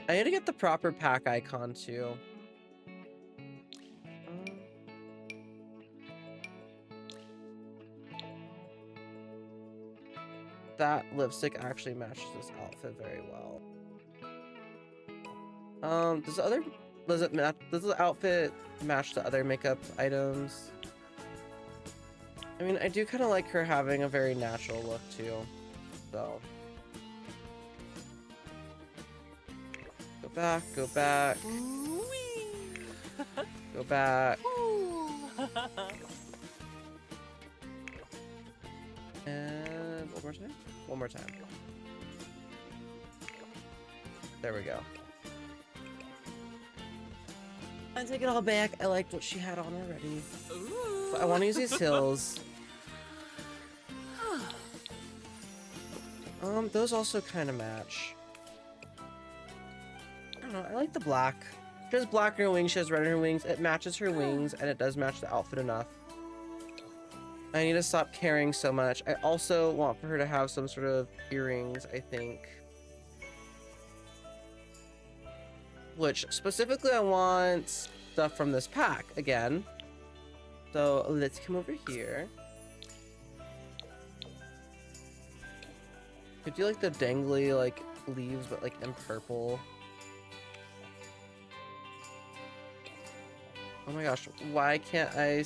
I need to get the proper pack icon too. That lipstick actually matches this outfit very well. Does the outfit match the other makeup items? I mean, I do kind of like her having a very natural look too. So go back, go back, go back, and one more time. One more time. There we go. I take it all back. I liked what she had on already. But I want to use these heels. Those also kind of match. I don't know, I like the black. She has black in her wings, she has red in her wings. It matches her wings, and it does match the outfit enough. I need to stop caring so much. I also want for her to have some sort of earrings, I think. Which, specifically, I want stuff from this pack, again. So, let's come over here. Could you like the dangly, like, leaves, but, like, in purple? Oh my gosh, why can't I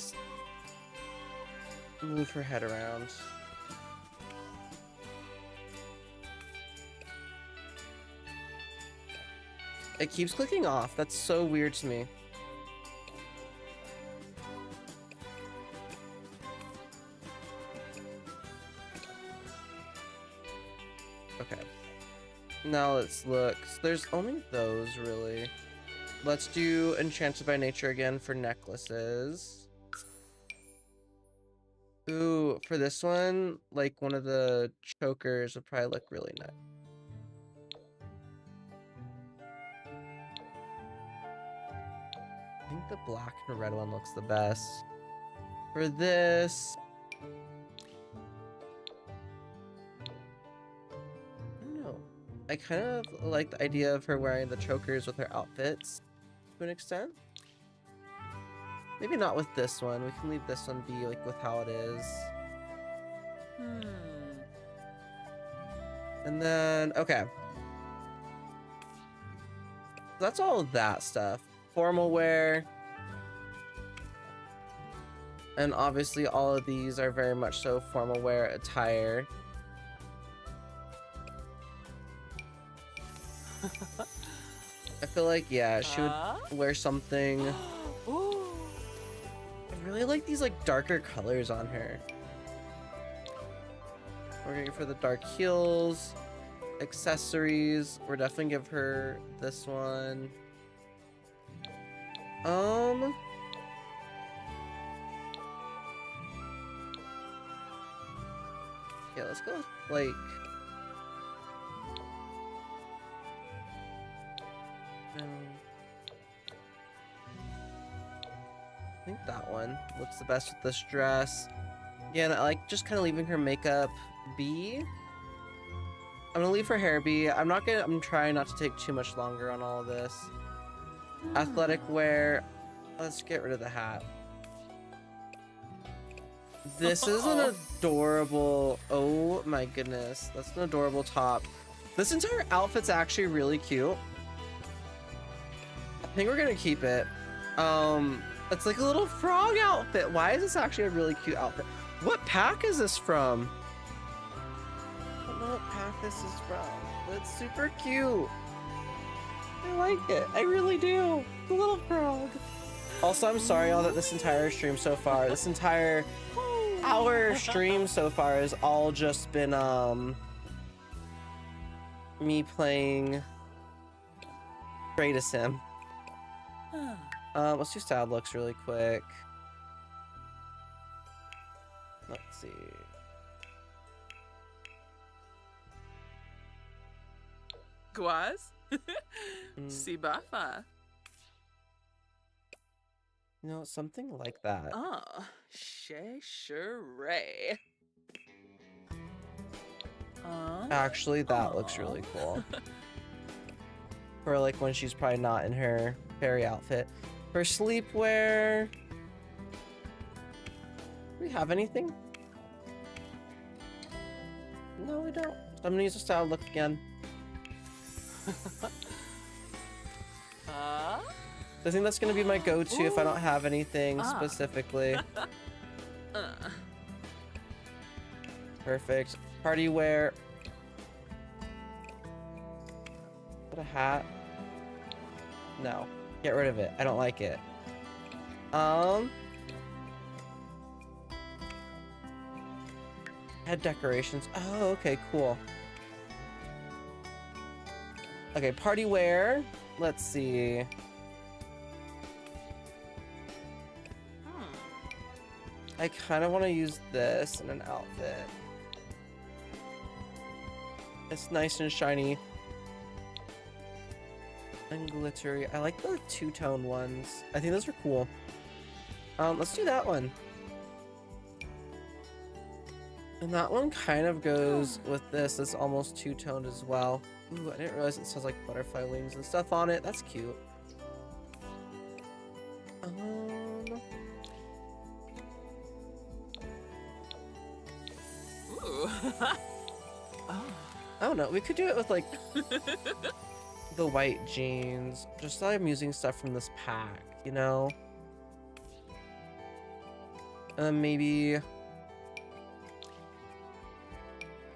move her head around? It keeps clicking off. That's so weird to me. Okay. Now let's look. So there's only those, really. Let's do Enchanted by Nature again for necklaces. Ooh, for this one, like one of the chokers would probably look really nice. I think the black and red one looks the best. For this, I don't know. I kind of like the idea of her wearing the chokers with her outfits to an extent. Maybe not with this one. We can leave this one be like with how it is. And then, okay. That's all of that stuff. Formal wear. And obviously all of these are very much so formal wear attire. I feel like, yeah, she would wear something. I really like these like darker colors on her. We're gonna give her the dark heels, accessories. We're definitely give her this one. Yeah, let's go with like. No. I think that one looks the best with this dress. Yeah, and I like just kind of leaving her makeup be. I'm gonna leave her hair be. I'm trying not to take too much longer on all of this. Athletic wear. Let's get rid of the hat. This is an adorable, oh my goodness. That's an adorable top. This entire outfit's actually really cute. I think we're gonna keep it. It's like a little frog outfit. Why is this actually a really cute outfit? What pack is this from? I don't know what pack this is from, but it's super cute. I like it. I really do. The little frog. Also, I'm sorry all that this entire stream so far, this entire hour stream so far has all just been me playing Trade a Sim. Let's do style looks really quick. Let's see. Guaz? Sibafa. You know, something like that. Shay Sheree. Actually, that looks really cool. For like when she's probably not in her fairy outfit. For sleepwear, do we have anything? No, we don't. So I'm gonna use a style look again. I think that's gonna be my go-to if I don't have anything specifically. Perfect. Party wear. Put a hat. No. Get rid of it. I don't like it. Head decorations. Oh, okay, cool. Okay, party wear. Let's see. I kind of want to use this in an outfit. It's nice and shiny. And glittery. I like the two-tone ones. I think those are cool. Let's do that one. And that one kind of goes with this. It's almost two-toned as well. Ooh, I didn't realize it says like butterfly wings and stuff on it. That's cute. Ooh. Oh. I don't know. We could do it with like the white jeans. Just like I'm using stuff from this pack, you know? And then maybe...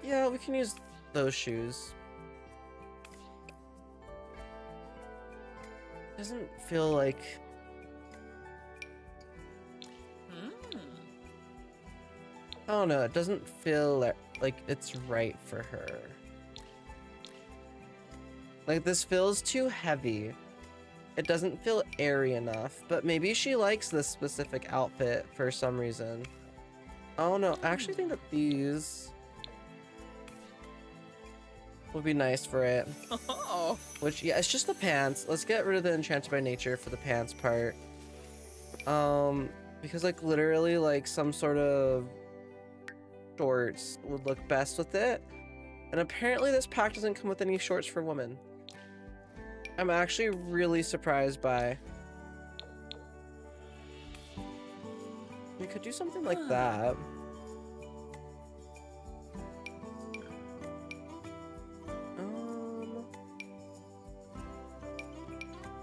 yeah, we can use those shoes. Doesn't feel like... I don't know. It doesn't feel like it's right for her. Like, this feels too heavy. It doesn't feel airy enough, but maybe she likes this specific outfit for some reason. I don't know. I actually think that these would be nice for it. Oh. Which, yeah, it's just the pants. Let's get rid of the Enchanted by Nature for the pants part. Because, like, literally, like, some sort of shorts would look best with it. And apparently this pack doesn't come with any shorts for women. I'm actually really surprised by. We could do something like that.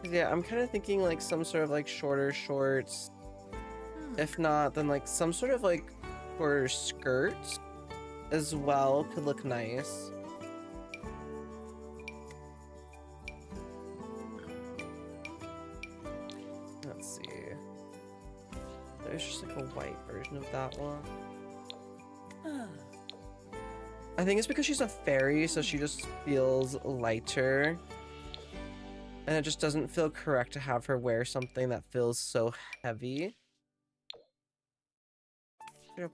Yeah, I'm kind of thinking like some sort of like shorter shorts. If not, then like some sort of like shorter skirt as well could look nice. Let's see. There's just like a white version of that one. I think it's because she's a fairy, so she just feels lighter. And it just doesn't feel correct to have her wear something that feels so heavy.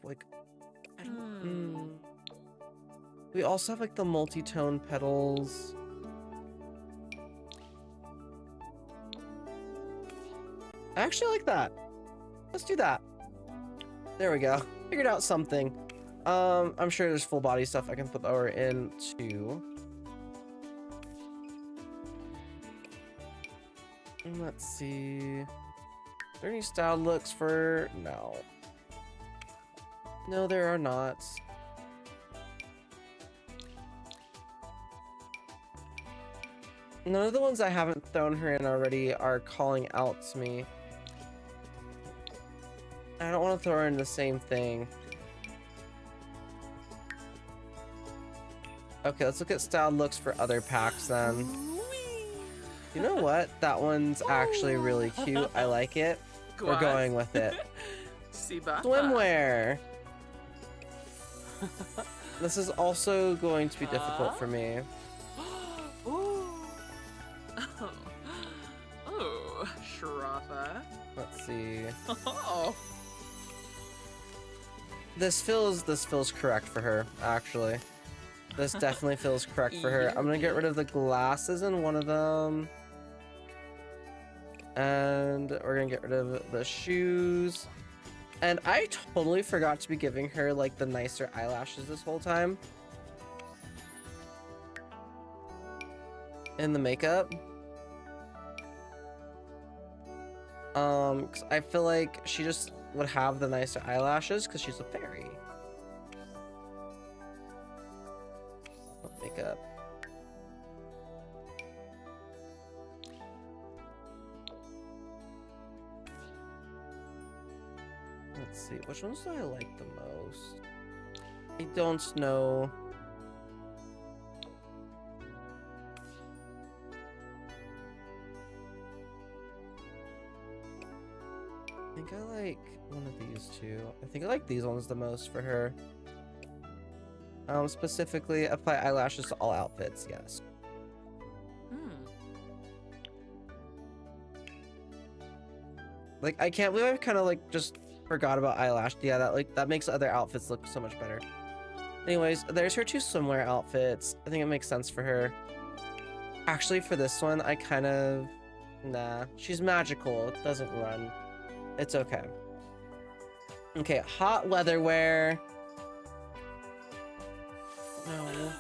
Like, I don't, We also have like the multi-tone petals. I actually like that. Let's do that. There we go. Figured out something. I'm sure there's full body stuff I can put over into. Let's see. Are there any style looks for... no. No, there are not. None of the ones I haven't thrown her in already are calling out to me. I don't want to throw her in the same thing. Okay, let's look at style looks for other packs then. You know what? That one's actually really cute. I like it. We're going with it. Swimwear. This is also going to be difficult for me. Oh, Shrafa. Let's see. Oh. This feels correct for her, actually. This definitely feels correct for her. I'm gonna get rid of the glasses in one of them. And we're gonna get rid of the shoes. And I totally forgot to be giving her like the nicer eyelashes this whole time. In the makeup. 'Cause I feel like she just would have the nicer eyelashes because she's a fairy. Makeup. Let's see, which ones do I like the most? I don't know. I think I like one of these two. I think I like these ones the most for her. Specifically, apply eyelashes to all outfits, yes. Like, I can't believe I kind of, like, just forgot about eyelash. Yeah, that makes other outfits look so much better. Anyways, there's her two swimwear outfits. I think it makes sense for her. Actually, for this one, I kind of... Nah, she's magical. It doesn't run. It's okay. Okay, hot leather wear. No.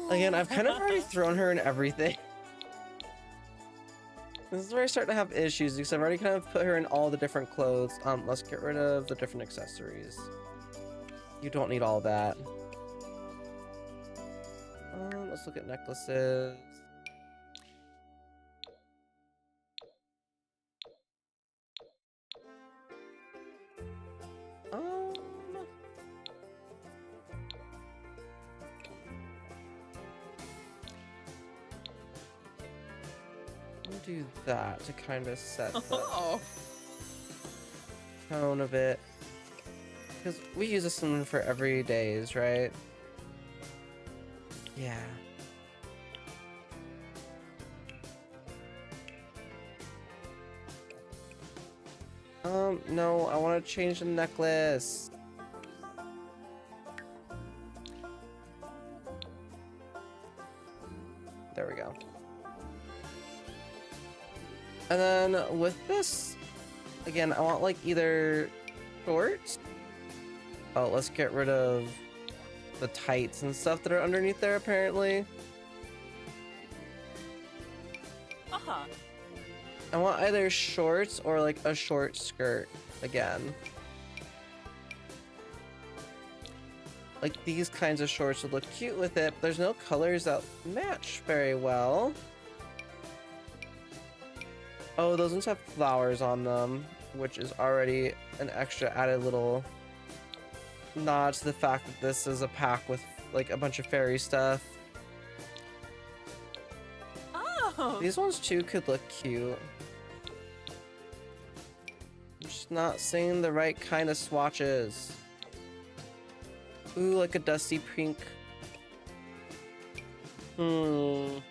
Again, I've kind of already thrown her in everything. This is where I start to have issues because I've already kind of put her in all the different clothes. Let's get rid of the different accessories. You don't need all that. Let's look at necklaces. Do that to kind of set the tone of it, because we use this one for every days, right? Yeah. No, I want to change the necklace. There we go. And then with this, again, I want like either shorts. Oh, let's get rid of the tights and stuff that are underneath there, apparently. I want either shorts or like a short skirt again. Like these kinds of shorts would look cute with it, but there's no colors that match very well. Oh, those ones have flowers on them, which is already an extra added little nod to the fact that this is a pack with like a bunch of fairy stuff. Oh. These ones too could look cute. I'm just not seeing the right kind of swatches. Ooh, like a dusty pink. A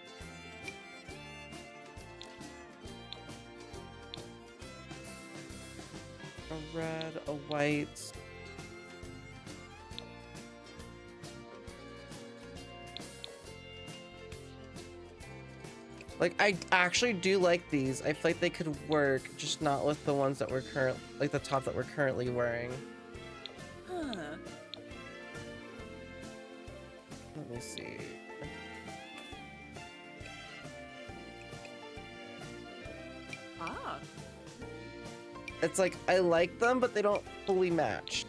red, a white. Like, I actually do like these. I feel like they could work, just not with the ones that we're like the top that we're currently wearing. Let me see. It's like, I like them, but they don't fully match.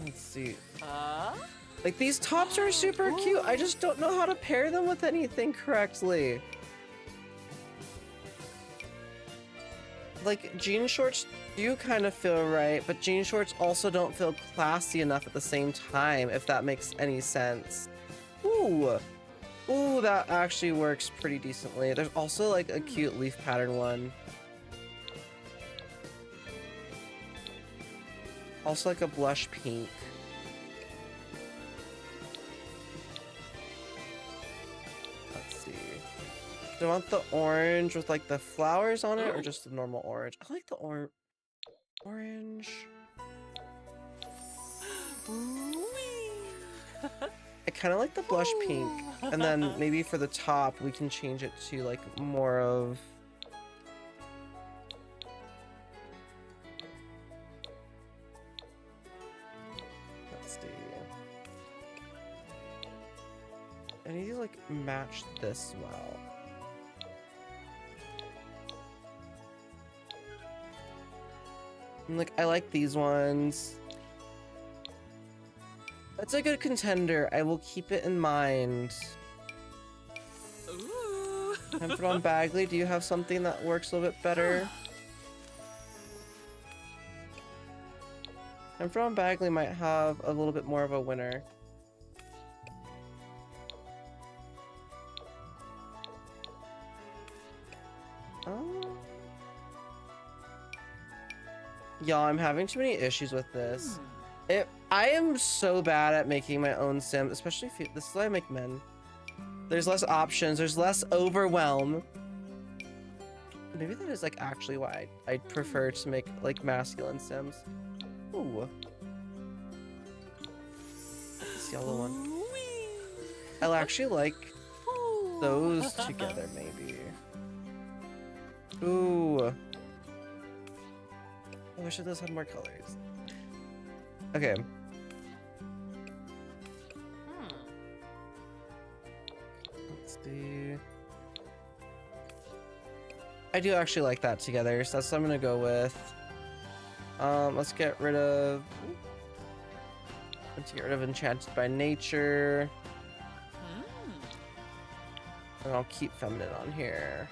Let's see. Like, these tops are super cute. I just don't know how to pair them with anything correctly. Like, jean shorts do kind of feel right, but jean shorts also don't feel classy enough at the same time, if that makes any sense. Ooh. Ooh, that actually works pretty decently. There's also, like, a cute leaf pattern one. Also, like, a blush pink. Do I want the orange with like the flowers on it or just the normal orange? I like the orange. I kind of like the blush pink. And then maybe for the top, we can change it to like more of... Let's see. I need to like match this well. Like, I like these ones. That's a good contender. I will keep it in mind. Ooh. Time for on Bagley. Do you have something that works a little bit better? Time for on Bagley might have a little bit more of a winner. Y'all, I'm having too many issues with this. I am so bad at making my own Sims, especially if this is how I make men. There's less options. There's less overwhelm. Maybe that is like actually why I prefer to make like masculine Sims. Ooh. This yellow one. I'll actually like those together maybe. Ooh. I wish those had more colors. Okay. Let's see. I do actually like that together, so that's what I'm gonna go with. Let's get rid of. Let's get rid of Enchanted by Nature. And I'll keep feminine on here.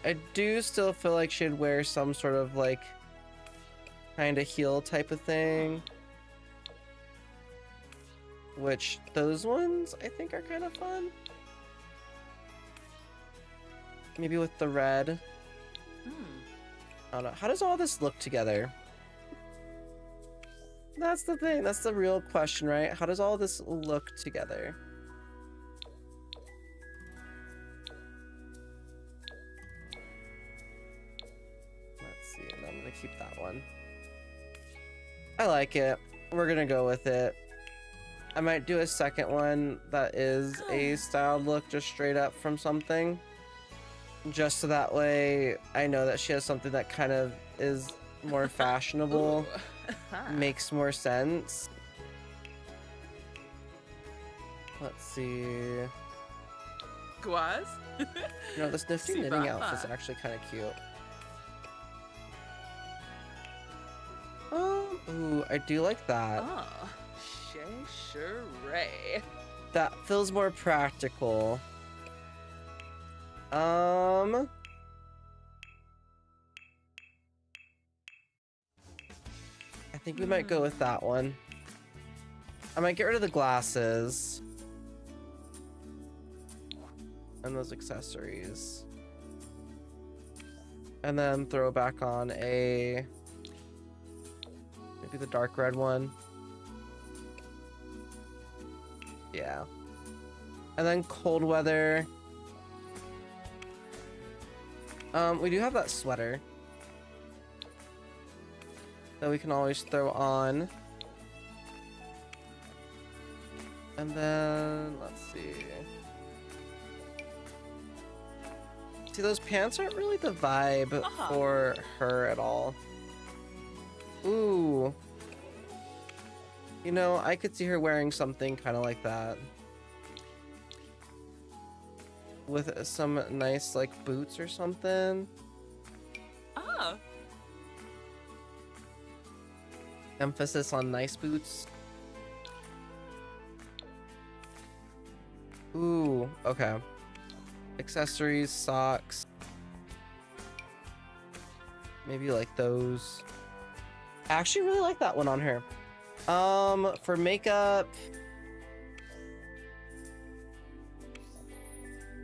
I do still feel like she'd wear some sort of like kind of heel type of thing. Which those ones I think are kind of fun. Maybe with the red. I don't know. How does all this look together? That's the thing. That's the real question, right? How does all this look together? Let's see. And I'm gonna keep that one. I like it. We're gonna go with it. I might do a second one that is a styled look just straight up from something. Just so that way I know that she has something that kind of is more fashionable. Makes more sense. Let's see. Guaz? You know, this nifty knitting outfit's actually kind of cute. Ooh, I do like that. Oh, Shay. That feels more practical. I think we might go with that one. I might get rid of the glasses. And those accessories. And then throw back on a... maybe the dark red one. Yeah. And then cold weather. We do have that sweater that we can always throw on. And then, let's see. See, those pants aren't really the vibe for her at all. Ooh. You know, I could see her wearing something kind of like that. With some nice, like, boots or something. Oh. Emphasis on nice boots. Ooh, okay. Accessories, socks. Maybe like those. I actually really like that one on her. For makeup,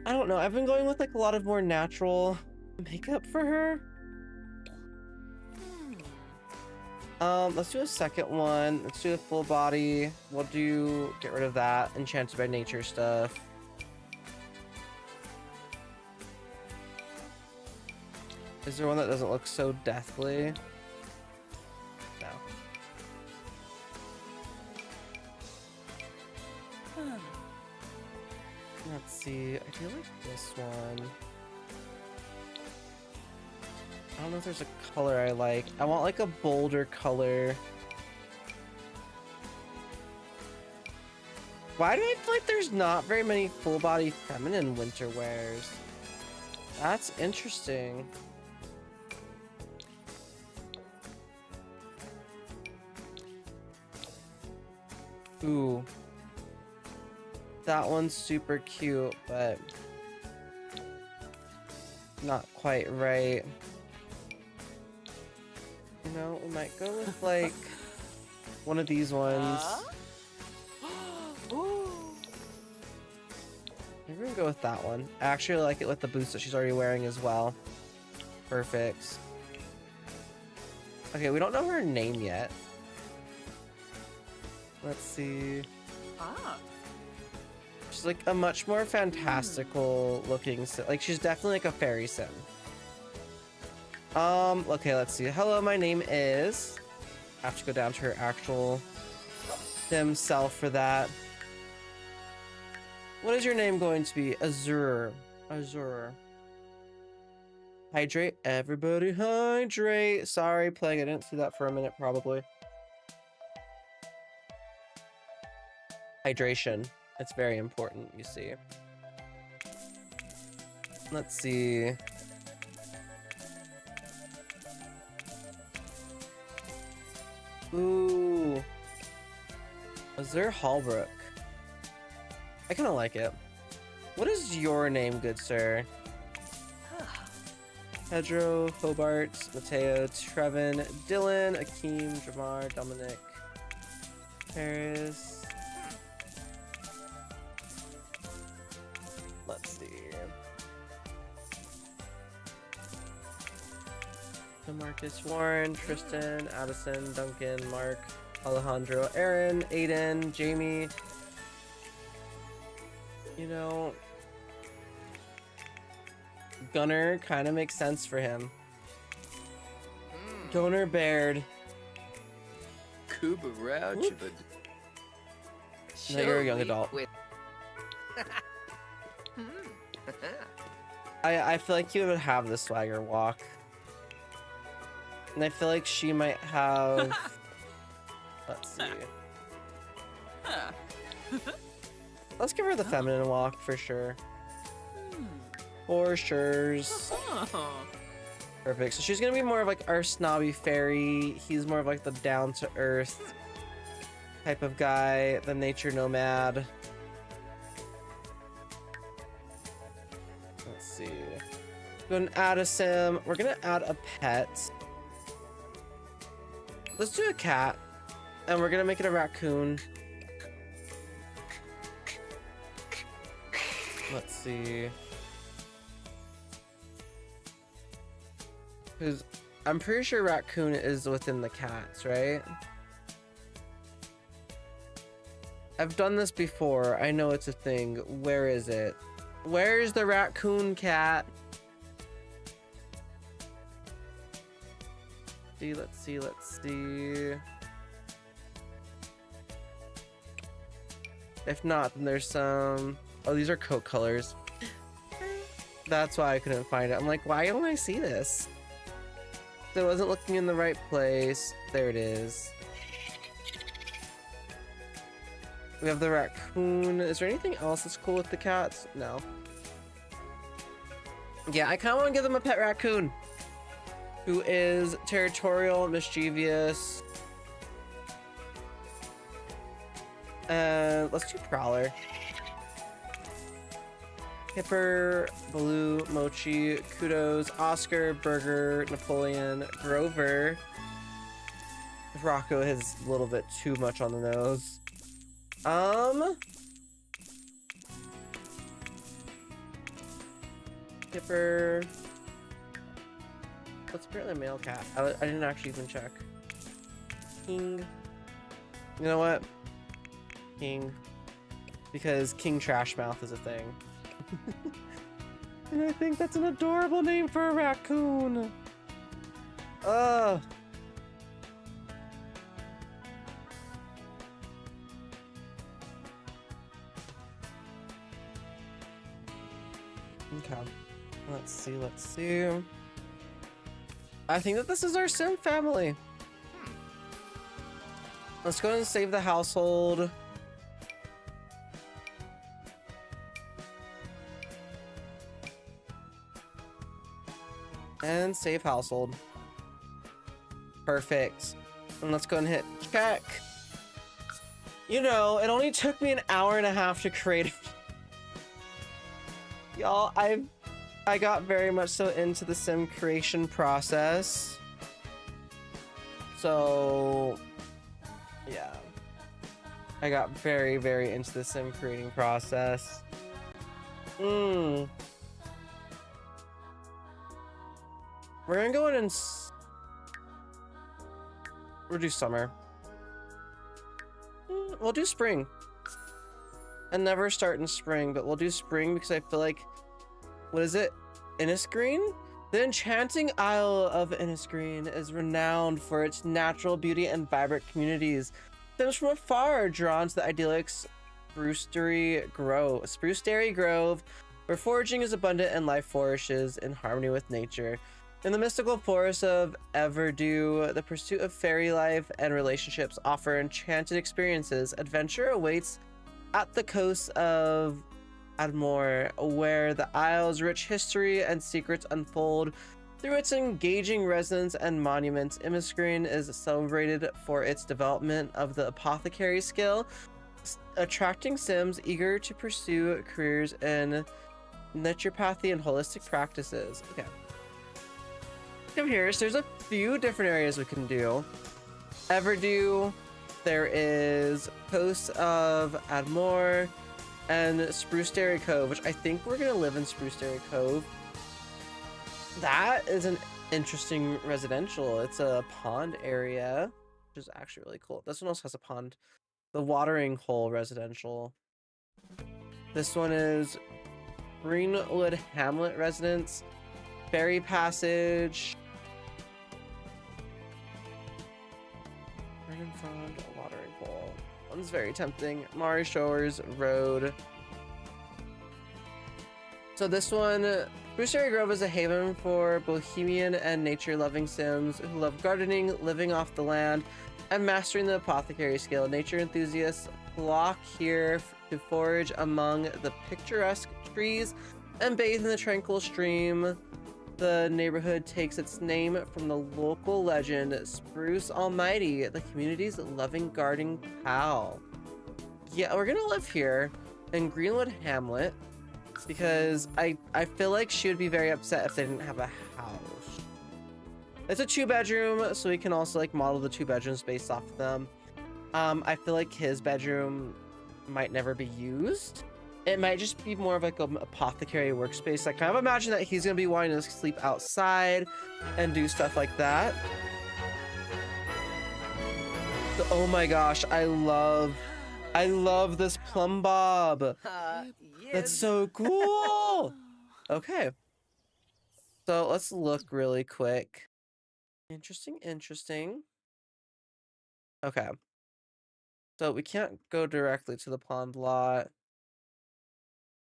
I don't know. I've been going with like a lot of more natural makeup for her. Let's do a second one. Let's do a full body. We'll get rid of that Enchanted by Nature stuff. Is there one that doesn't look so deathly? No. Let's see. I do like this one. I don't know if there's a color I like. I want like a bolder color. Why do I feel like there's not very many full body feminine winter wears? That's interesting. Ooh. That one's super cute, but not quite right. You know, we might go with like one of these ones. Maybe we're gonna go with that one. I actually like it with the boots that she's already wearing as well. Perfect. Okay, we don't know her name yet. Let's see. Ah. She's like a much more fantastical looking sim. Like she's definitely like a fairy sim. Okay, let's see. Hello, my name is. I have to go down to her actual sim self for that. What is your name going to be? Azure. Azure. Hydrate. Everybody hydrate. Sorry, Plague. I didn't see that for a minute, probably. Hydration. It's very important, you see. Let's see. Ooh. Azure Hallbrook. I kind of like it. What is your name, good sir? Pedro, Hobart, Mateo, Trevin, Dylan, Akeem, Jamar, Dominic, Paris. Let's see. Marcus, Warren, Tristan, Addison, Duncan, Mark, Alejandro, Aaron, Aiden, Jamie. You know, Gunner kind of makes sense for him. Gunner Baird. Cuba Rouch, but No, you're a young adult. I feel like you would have the swagger walk. And I feel like she might have... Let's see. Huh. Let's give her the feminine walk for sure. For sure's. Oh. Perfect. So she's gonna be more of like our snobby fairy. He's more of like the down-to-earth type of guy, the nature nomad. Let's see. Go and add a sim. We're gonna add a pet. Let's do a cat. And we're gonna make it a raccoon. Let's see. Because I'm pretty sure raccoon is within the cats, right? I've done this before. I know it's a thing. Where is it? Where's the raccoon cat? Let's see. If not, then there's some... Oh, these are coat colors. That's why I couldn't find it. I'm like, why don't I see this? So I wasn't looking in the right place. There it is. We have the raccoon. Is there anything else that's cool with the cats? No. Yeah, I kind of want to give them a pet raccoon. Who is territorial, mischievous. Let's do Prowler. Hipper, Baloo, Mochi, Kudos, Oscar, Burger, Napoleon, Grover. Rocco has a little bit too much on the nose. Hipper. That's apparently a male cat. I didn't actually even check. King. You know what? King. Because King Trashmouth is a thing. And I think that's an adorable name for a raccoon. Ugh. Okay. Let's see. I think that this is our sim family. Let's go and save the household. And save household. Perfect. And let's go and hit check. You know, it only took me an hour and a half to create it. Y'all, I got very much so into the sim creation process. So, yeah. I got very, very into the sim creating process. We're gonna go in and... We'll do summer. We'll do spring. And never start in spring, but we'll do spring because I feel like, what is it? Innisgreen? The enchanting Isle of Innisgreen is renowned for its natural beauty and vibrant communities. Those from afar are drawn to the idyllic Spruce Dairy Grove, where foraging is abundant and life flourishes in harmony with nature. In the mystical forest of Everdew, the pursuit of fairy life and relationships offer enchanted experiences. Adventure awaits at the coast of Admore, where the Isle's rich history and secrets unfold. Through its engaging residents and monuments, Innisgreen is celebrated for its development of the apothecary skill, attracting Sims eager to pursue careers in naturopathy and holistic practices. Okay. Come here. So there's a few different areas we can do. Everdew. There is Coast of Admore and Spruce Dairy Cove, which I think we're going to live in Spruce Dairy Cove. That is an interesting residential. It's a pond area, which is actually really cool. This one also has a pond. The watering hole residential. This one is Greenwood Hamlet residence, Ferry Passage, right in front, a watering hole. One's very tempting. Mari Shores Road. So this one, Spruce Dairy Grove is a haven for bohemian and nature-loving Sims who love gardening, living off the land, and mastering the apothecary skill. Nature enthusiasts flock here to forage among the picturesque trees and bathe in the tranquil stream. The neighborhood takes its name from the local legend, Spruce Almighty, the community's loving gardening pal. Yeah, we're gonna live here in Greenwood Hamlet because I feel like she would be very upset if they didn't have a house. It's a 2-bedroom, so we can also like model the 2 bedrooms based off of them. I feel like his bedroom might never be used. It might just be more of like an apothecary workspace. I kind of imagine that he's gonna be wanting to sleep outside and do stuff like that. Oh my gosh, I love this plumb bob. That's so cool. Okay. So let's look really quick. Interesting. Okay. So we can't go directly to the pond lot.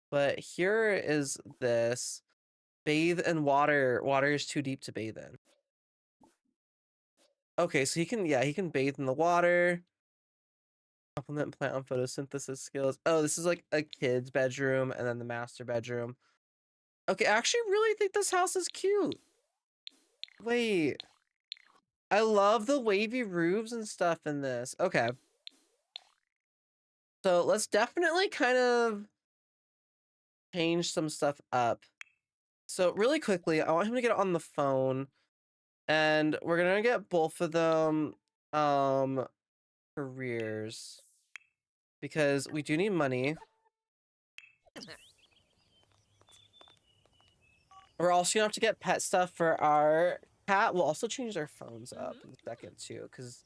But here is this. Bathe in water. Water is too deep to bathe in. Okay, so he can bathe in the water. Compliment plant on photosynthesis skills. Oh, this is like a kid's bedroom and then the master bedroom. Okay, I actually really think this house is cute. Wait. I love the wavy roofs and stuff in this. Okay. So let's definitely kind of change some stuff up. So really quickly, I want him to get on the phone and we're gonna get both of them careers because we do need money. We're also gonna have to get pet stuff for our cat. We'll also change their phones up in a second too, because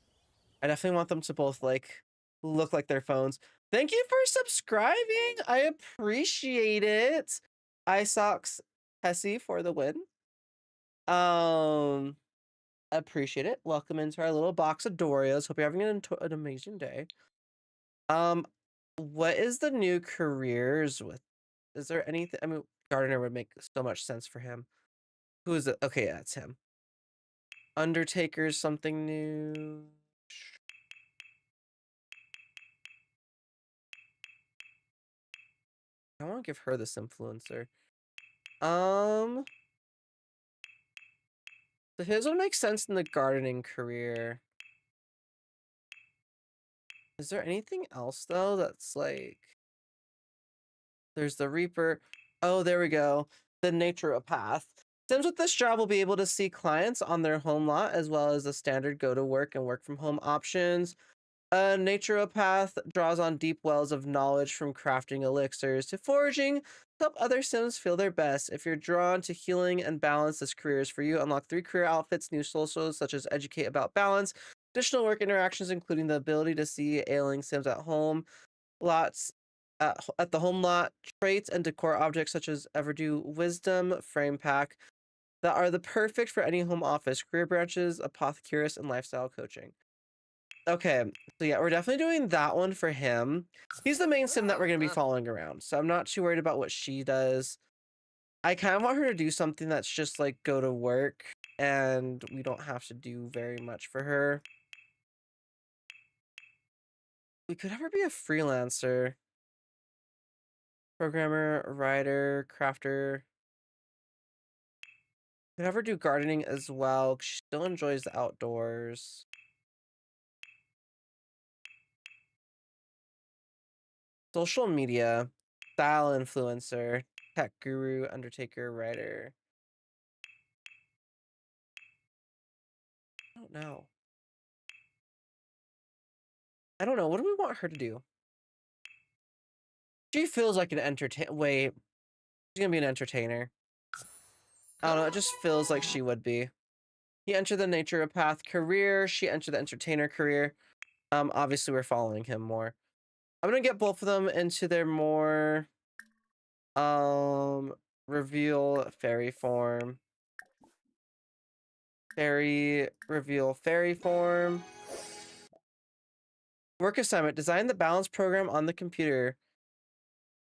I definitely want them to both like look like their phones. Thank you for subscribing. I appreciate it. iSocks Tessie for the win. Appreciate it. Welcome into our little box of Dorios. Hope you're having an amazing day. What is the new careers with? Is there anything? I mean, Gardener would make so much sense for him. Who is it? Okay, yeah, it's him. Undertaker's something new. I want to give her this influencer. So his would make sense in the gardening career. Is there anything else though that's like? There's the Reaper. Oh, there we go. The naturopath. Sims with this job will be able to see clients on their home lot as well as the standard go to work and work from home options. A naturopath draws on deep wells of knowledge from crafting elixirs to foraging to help other Sims feel their best. If you're drawn to healing and balance, this career is for you. Unlock 3 career outfits, new socials such as educate about balance, Additional work interactions, including the ability to see ailing Sims at home, lots at the home lot, traits and decor objects such as Everdo Wisdom Frame Pack that are the perfect for any home office, career branches, apothecurist, and lifestyle coaching. Okay, so yeah, we're definitely doing that one for him. He's the main sim that we're going to be following around, so I'm not too worried about what she does. I kind of want her to do something that's just like go to work, and we don't have to do very much for her. We could have her be a freelancer. Programmer, writer, crafter. Could have her do gardening as well. She still enjoys the outdoors. Social media, style influencer, tech guru, undertaker, writer. I don't know. I don't know. What do we want her to do? She feels like an Wait, she's gonna be an entertainer. I don't know. It just feels like she would be. He entered the naturopath career. She entered the entertainer career. Obviously we're following him more. I'm gonna get both of them into their more reveal fairy form. Reveal fairy form. Work assignment, design the balance program on the computer.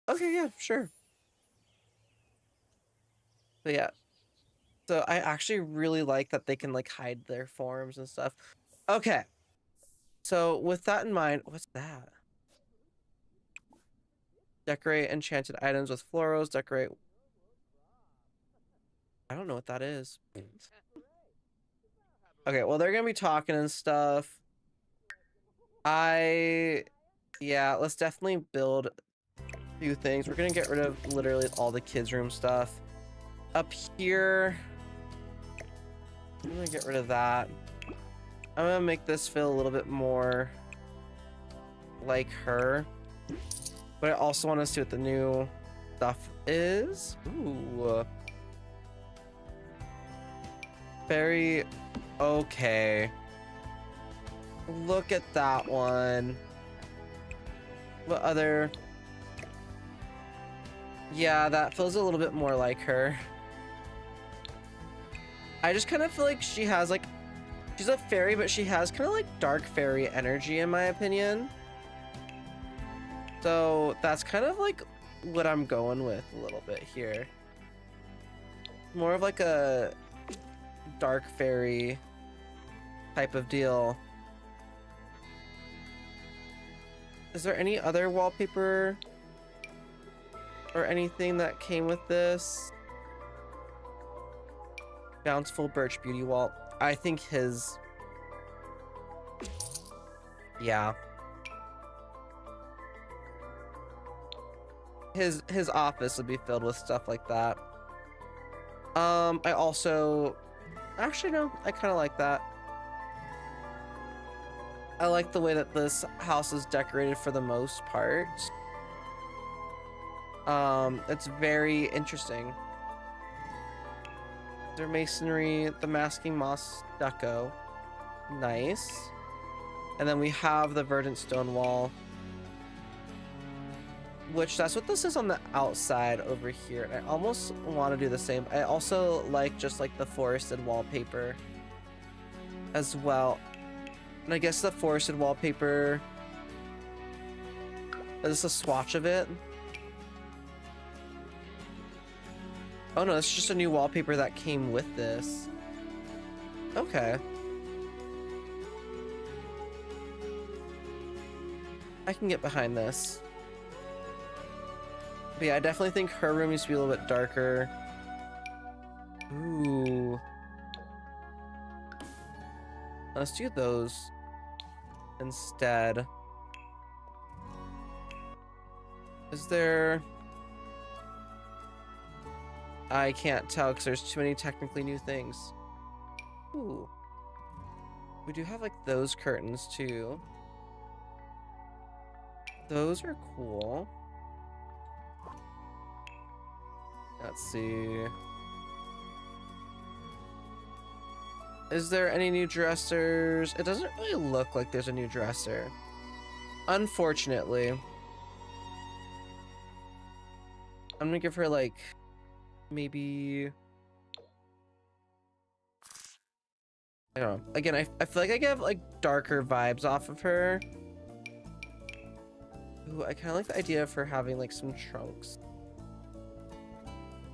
Okay, yeah, sure. But yeah. So I actually really like that they can like hide their forms and stuff. Okay. So with that in mind, what's that? Decorate enchanted items with florals, decorate. I don't know what that is. Okay, well they're gonna be talking and stuff. Yeah, let's definitely build a few things. We're gonna get rid of literally all the kids' room stuff. Up here, I'm gonna get rid of that. I'm gonna make this feel a little bit more like her. But I also want to see what the new stuff is. Ooh. Very okay. Look at that one. What other? Yeah, that feels a little bit more like her. I just kind of feel like she has like, she's a fairy, but she has kind of like dark fairy energy in my opinion. So that's kind of like what I'm going with a little bit here. More of like a dark fairy type of deal. Is there any other wallpaper or anything that came with this? Bountiful Birch Beauty Wall. I think his... Yeah. His office would be filled with stuff like that. I also... Actually, no. I kind of like that. I like the way that this house is decorated for the most part. It's very interesting. Their masonry, the masking moss stucco. Nice. And then we have the verdant stone wall. Which, that's what this is on the outside over here. I almost want to do the same. I also like just like the forested wallpaper as well. And I guess the forested wallpaper, is this a swatch of it? Oh no, it's just a new wallpaper that came with this. Okay. I can get behind this. But yeah, I definitely think her room needs to be a little bit darker. Ooh. Let's do those instead. Is there... I can't tell because there's too many technically new things. Ooh. We do have like those curtains too. Those are cool. Let's see. Is there any new dressers? It doesn't really look like there's a new dresser. Unfortunately. I'm gonna give her like maybe, I don't know. Again, I feel like I get like darker vibes off of her. Ooh, I kind of like the idea of her having like some trunks.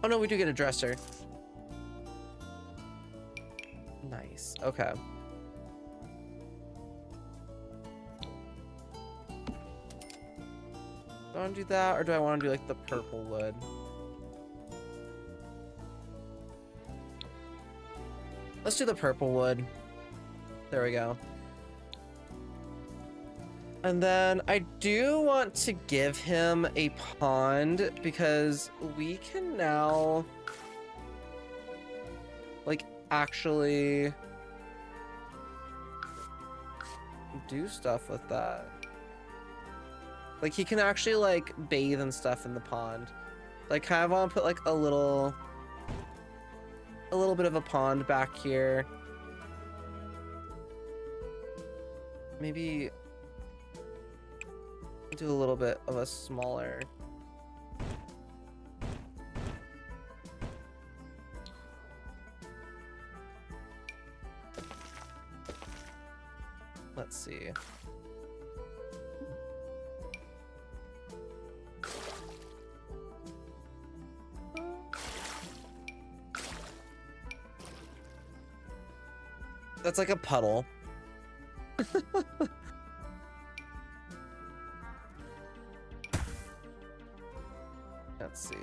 Oh no, we do get a dresser. Nice. Okay. Do I want to do that, or do I want to do like the purple wood? Let's do the purple wood. There we go. And then I do want to give him a pond because we can now like actually do stuff with that. Like he can actually like bathe and stuff in the pond. Like kind of want to put like a little bit of a pond back here. Maybe do a little bit of a smaller. Let's see. That's like a puddle. Let's see.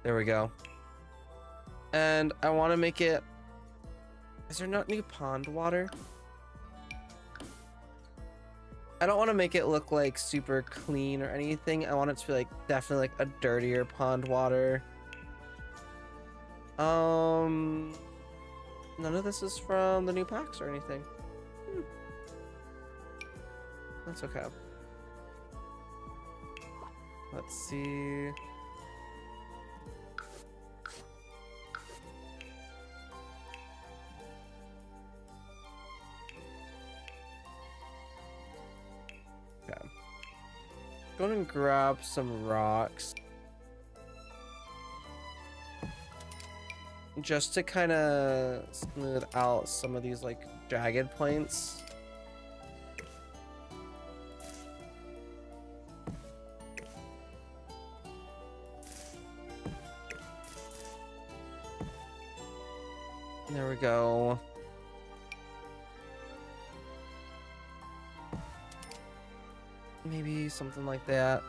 There we go. And I want to make it... Is there not new pond water? I don't want to make it look like super clean or anything. I want it to be like definitely like a dirtier pond water. None of this is from the new packs or anything. That's okay. Let's see. Go and grab some rocks just to kind of smooth out some of these like jagged points. There we go. Maybe something like that.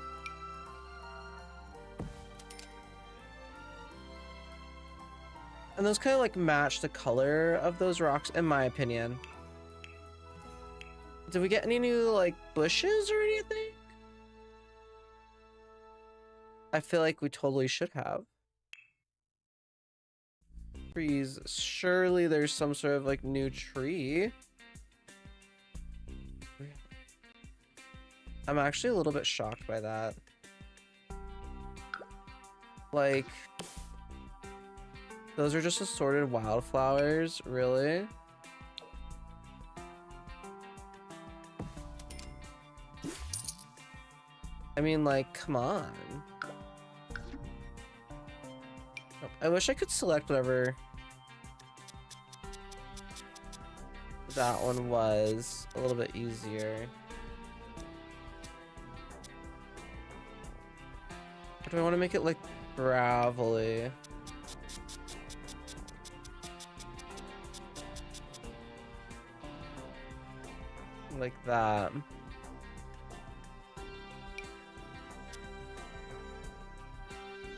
And those kind of like match the color of those rocks, in my opinion. Did we get any new like bushes or anything? I feel like we totally should have. Trees. Surely there's some sort of like new tree. I'm actually a little bit shocked by that. Like, those are just assorted wildflowers, really? I mean, like, come on. I wish I could select whatever that one was a little bit easier. Or do I want to make it like gravelly? Like that.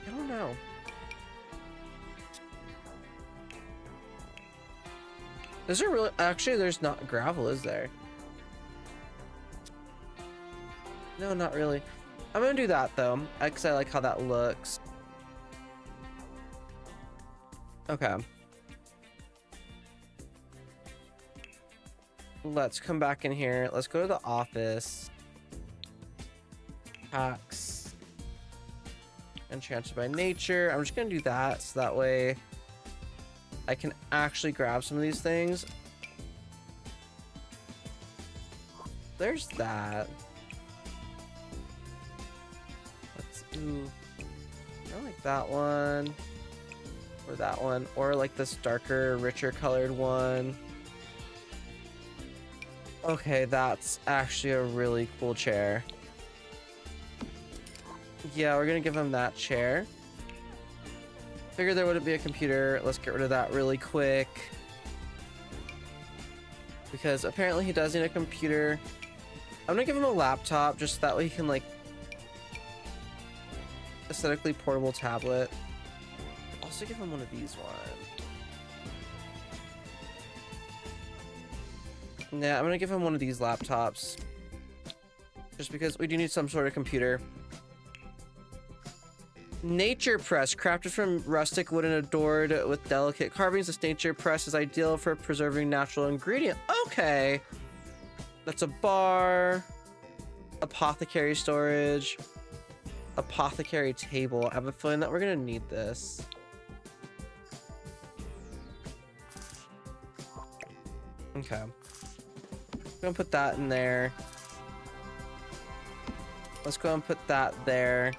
I don't know. Is there really? Actually, there's not gravel, is there? No, not really. I'm gonna do that though, because I like how that looks. Okay. Let's come back in here. Let's go to the office. Packs. Enchanted by nature. I'm just gonna do that so that way I can actually grab some of these things. There's that. Let's do. I like that one. Or that one. Or like this darker, richer colored one. Okay, that's actually a really cool chair. Yeah, we're gonna give him that chair. Figured there wouldn't be a computer. Let's get rid of that really quick. Because apparently he does need a computer. I'm gonna give him a laptop just that way he can like aesthetically portable tablet. Also give him one of these ones. Yeah, I'm gonna give him one of these laptops. Just because we do need some sort of computer. Nature press, crafted from rustic wood and adored with delicate carvings. This nature press is ideal for preserving natural ingredient. Okay. That's a bar. Apothecary storage. Apothecary table. I have a feeling that we're gonna need this. Okay. I'm gonna put that in there. Let's go and put that there.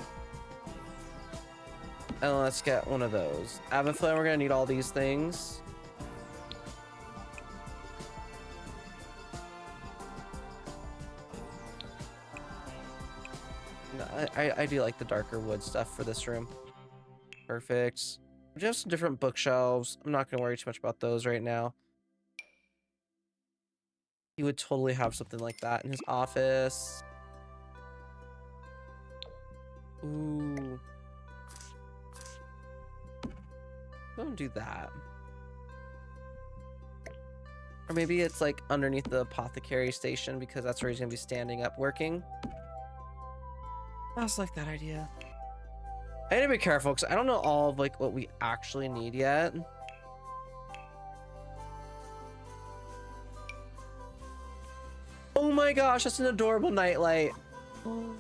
And let's get one of those. I have a feeling we're gonna need all these things. No, I do like the darker wood stuff for this room. Perfect. We have some different bookshelves. I'm not gonna worry too much about those right now. He would totally have something like that in his office. Ooh. Don't do that. Or maybe it's like underneath the apothecary station because that's where he's gonna be standing up working. I also like that idea. I need to be careful because I don't know all of like what we actually need yet. Oh my gosh, that's an adorable nightlight. Oh,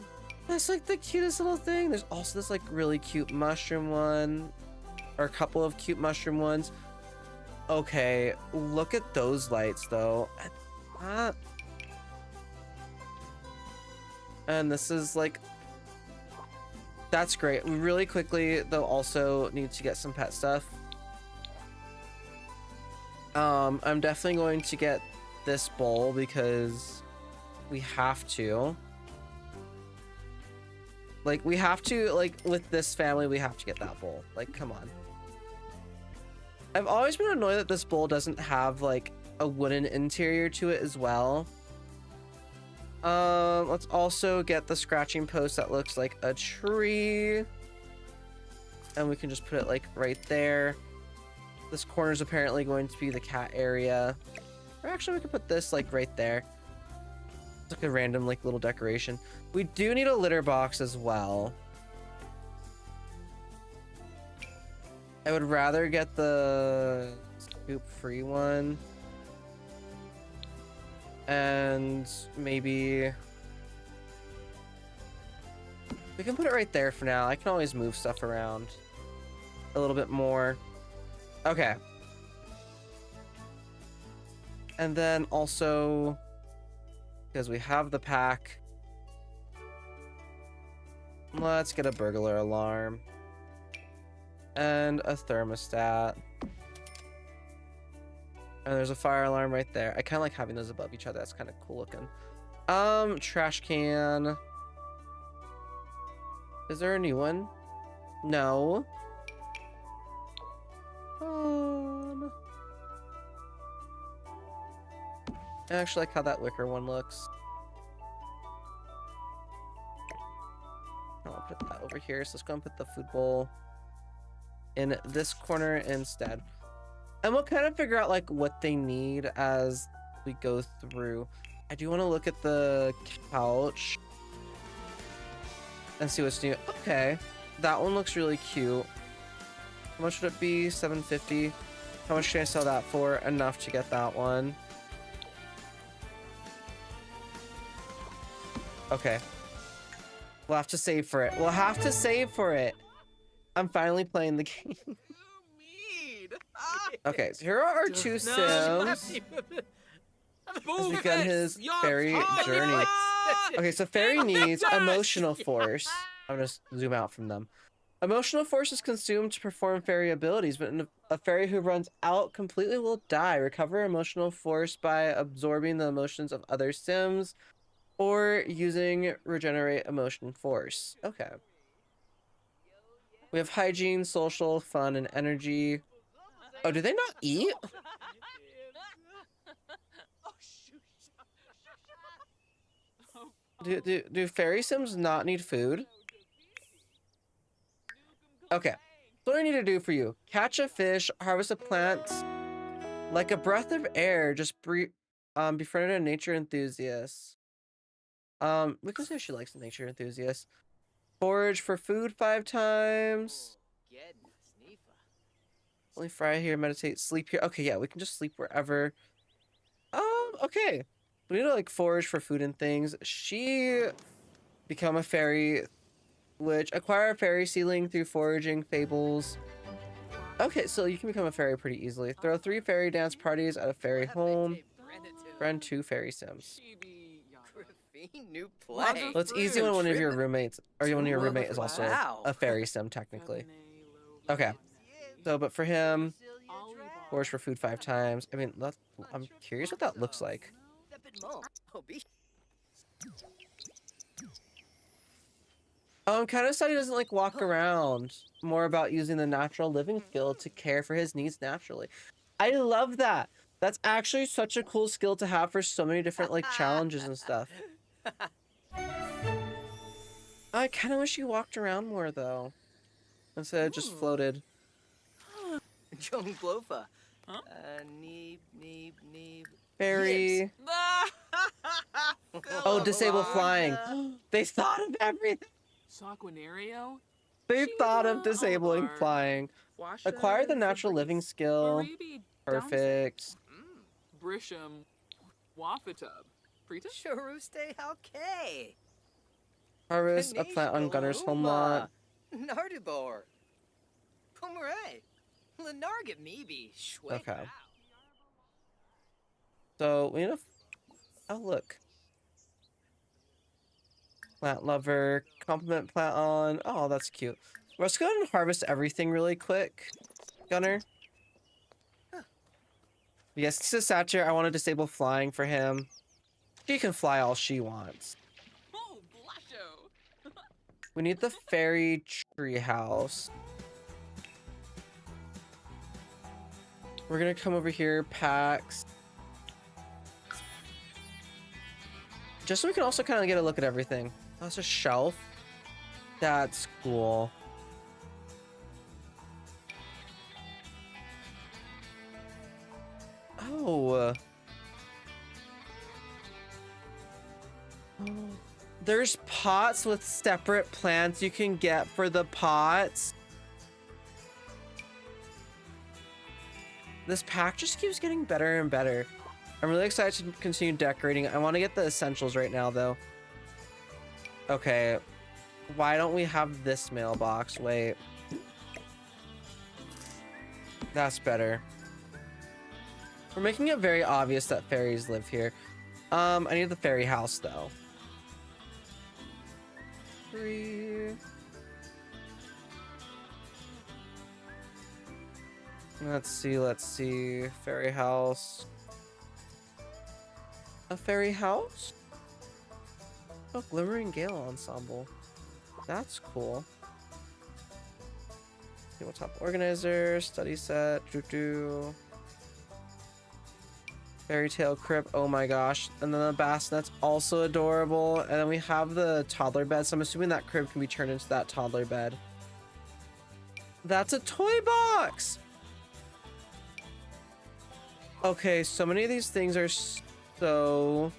that's like the cutest little thing. There's also this like really cute mushroom one. Or a couple of cute mushroom ones. Okay, look at those lights though. And this is like, that's great. Really quickly, they'll also need to get some pet stuff. I'm definitely going to get this bowl because we have to. Like, we have to, like, with this family, we have to get that bowl. Like, come on. I've always been annoyed that this bowl doesn't have, like, a wooden interior to it as well. Let's also get the scratching post that looks like a tree. And we can just put it, like, right there. This corner is apparently going to be the cat area. Or actually, we could put this, like, right there. It's like a random, like, little decoration. We do need a litter box as well. I would rather get the scoop-free one. And maybe... we can put it right there for now. I can always move stuff around a little bit more. Okay. And then also, because we have the pack, let's get a burglar alarm. And a thermostat. And there's a fire alarm right there. I kind of like having those above each other. That's kind of cool looking. Trash can. Is there a new one? No. I actually like how that wicker one looks. I'll put that over here. So let's go and put the food bowl in this corner instead. And we'll kind of figure out like what they need as we go through. I do want to look at the couch and see what's new. Okay, that one looks really cute. How much would it be? 750. How much can I sell that for? Enough to get that one. Okay. We'll have to save for it. We'll have to save for it. I'm finally playing the game. Okay, so here are our two Sims. Has begun his fairy journey. Okay, so fairy needs emotional force. I'm gonna zoom out from them. Emotional force is consumed to perform fairy abilities, but a fairy who runs out completely will die. Recover emotional force by absorbing the emotions of other Sims or using regenerate emotion force. Okay. We have hygiene, social, fun, and energy. Oh, do they not eat? Do fairy Sims not need food? Okay. So what do I need to do for you? Catch a fish, harvest a plant. Like a breath of air, just befriended a nature enthusiast. We can say she likes a nature enthusiast. Forage for food 5 times. Only fry here, meditate, sleep here. Okay, yeah, we can just sleep wherever. Okay. We need to like forage for food and things. She become a fairy, which acquire a fairy ceiling through foraging fables. Okay, so you can become a fairy pretty easily. Throw 3 fairy dance parties at a fairy home. Friend 2 fairy Sims. New play. Well, it's easy when one of your roommates, or when your roommate is also a fairy Sim, technically. Okay. So, but for him, forage for food 5 times. I mean, I'm curious what that looks like. Kind of said he doesn't like walk around. More about using the natural living skill to care for his needs naturally. I love that. That's actually such a cool skill to have for so many different like challenges and stuff. I kind of wish he walked around more though, instead of just floated. Jung Blofa. Huh? Fairy. Oh, disable flying. They thought of everything. Saquinario? They thought of disabling flying. Acquire the natural living skill. Perfect. Brisham. Wafatub. Prita? Sharuste Halke. Harvest a plant on Gunner's home lot. Nardibor. Pomere. Lenarget Meebe. Okay. So we need to. Oh look. Plant lover. Compliment plant on. Oh, that's cute. Let's go ahead and harvest everything really quick, Gunner. Yes, this is Satcher. I want to disable flying for him. She can fly all she wants. Oh, Blasho! We need the fairy tree house. We're gonna come over here, packs. Just so we can also kind of get a look at everything. Oh, it's a shelf. That's cool. Oh. There's pots with separate plants you can get for the pots. This pack just keeps getting better and better. I'm really excited to continue decorating. I want to get the essentials right now, though. Okay. Why don't we have this mailbox? Wait. That's better. We're making it very obvious that fairies live here. I need the fairy house, though. 3. Let's see. Fairy house. A fairy house? Oh, Glimmering Gale ensemble. That's cool. Tabletop organizer, study set, Fairy tale crib, oh my gosh. And then the bassinet's also adorable. And then we have the toddler bed, so I'm assuming that crib can be turned into that toddler bed. That's a toy box! Okay, so many of these things are so...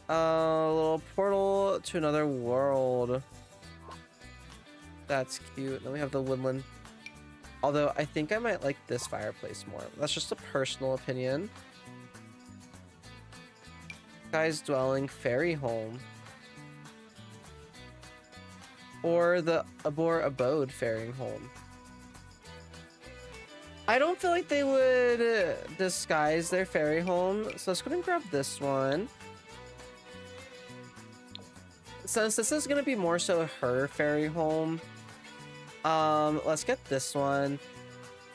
a little portal to another world. That's cute. Then we have the woodland. Although I think I might like this fireplace more. That's just a personal opinion. Guy's dwelling fairy home. Or the Abor abode fairy home. I don't feel like they would disguise their fairy home, so let's go ahead and grab this one. Since this is gonna be more so her fairy home, let's get this one.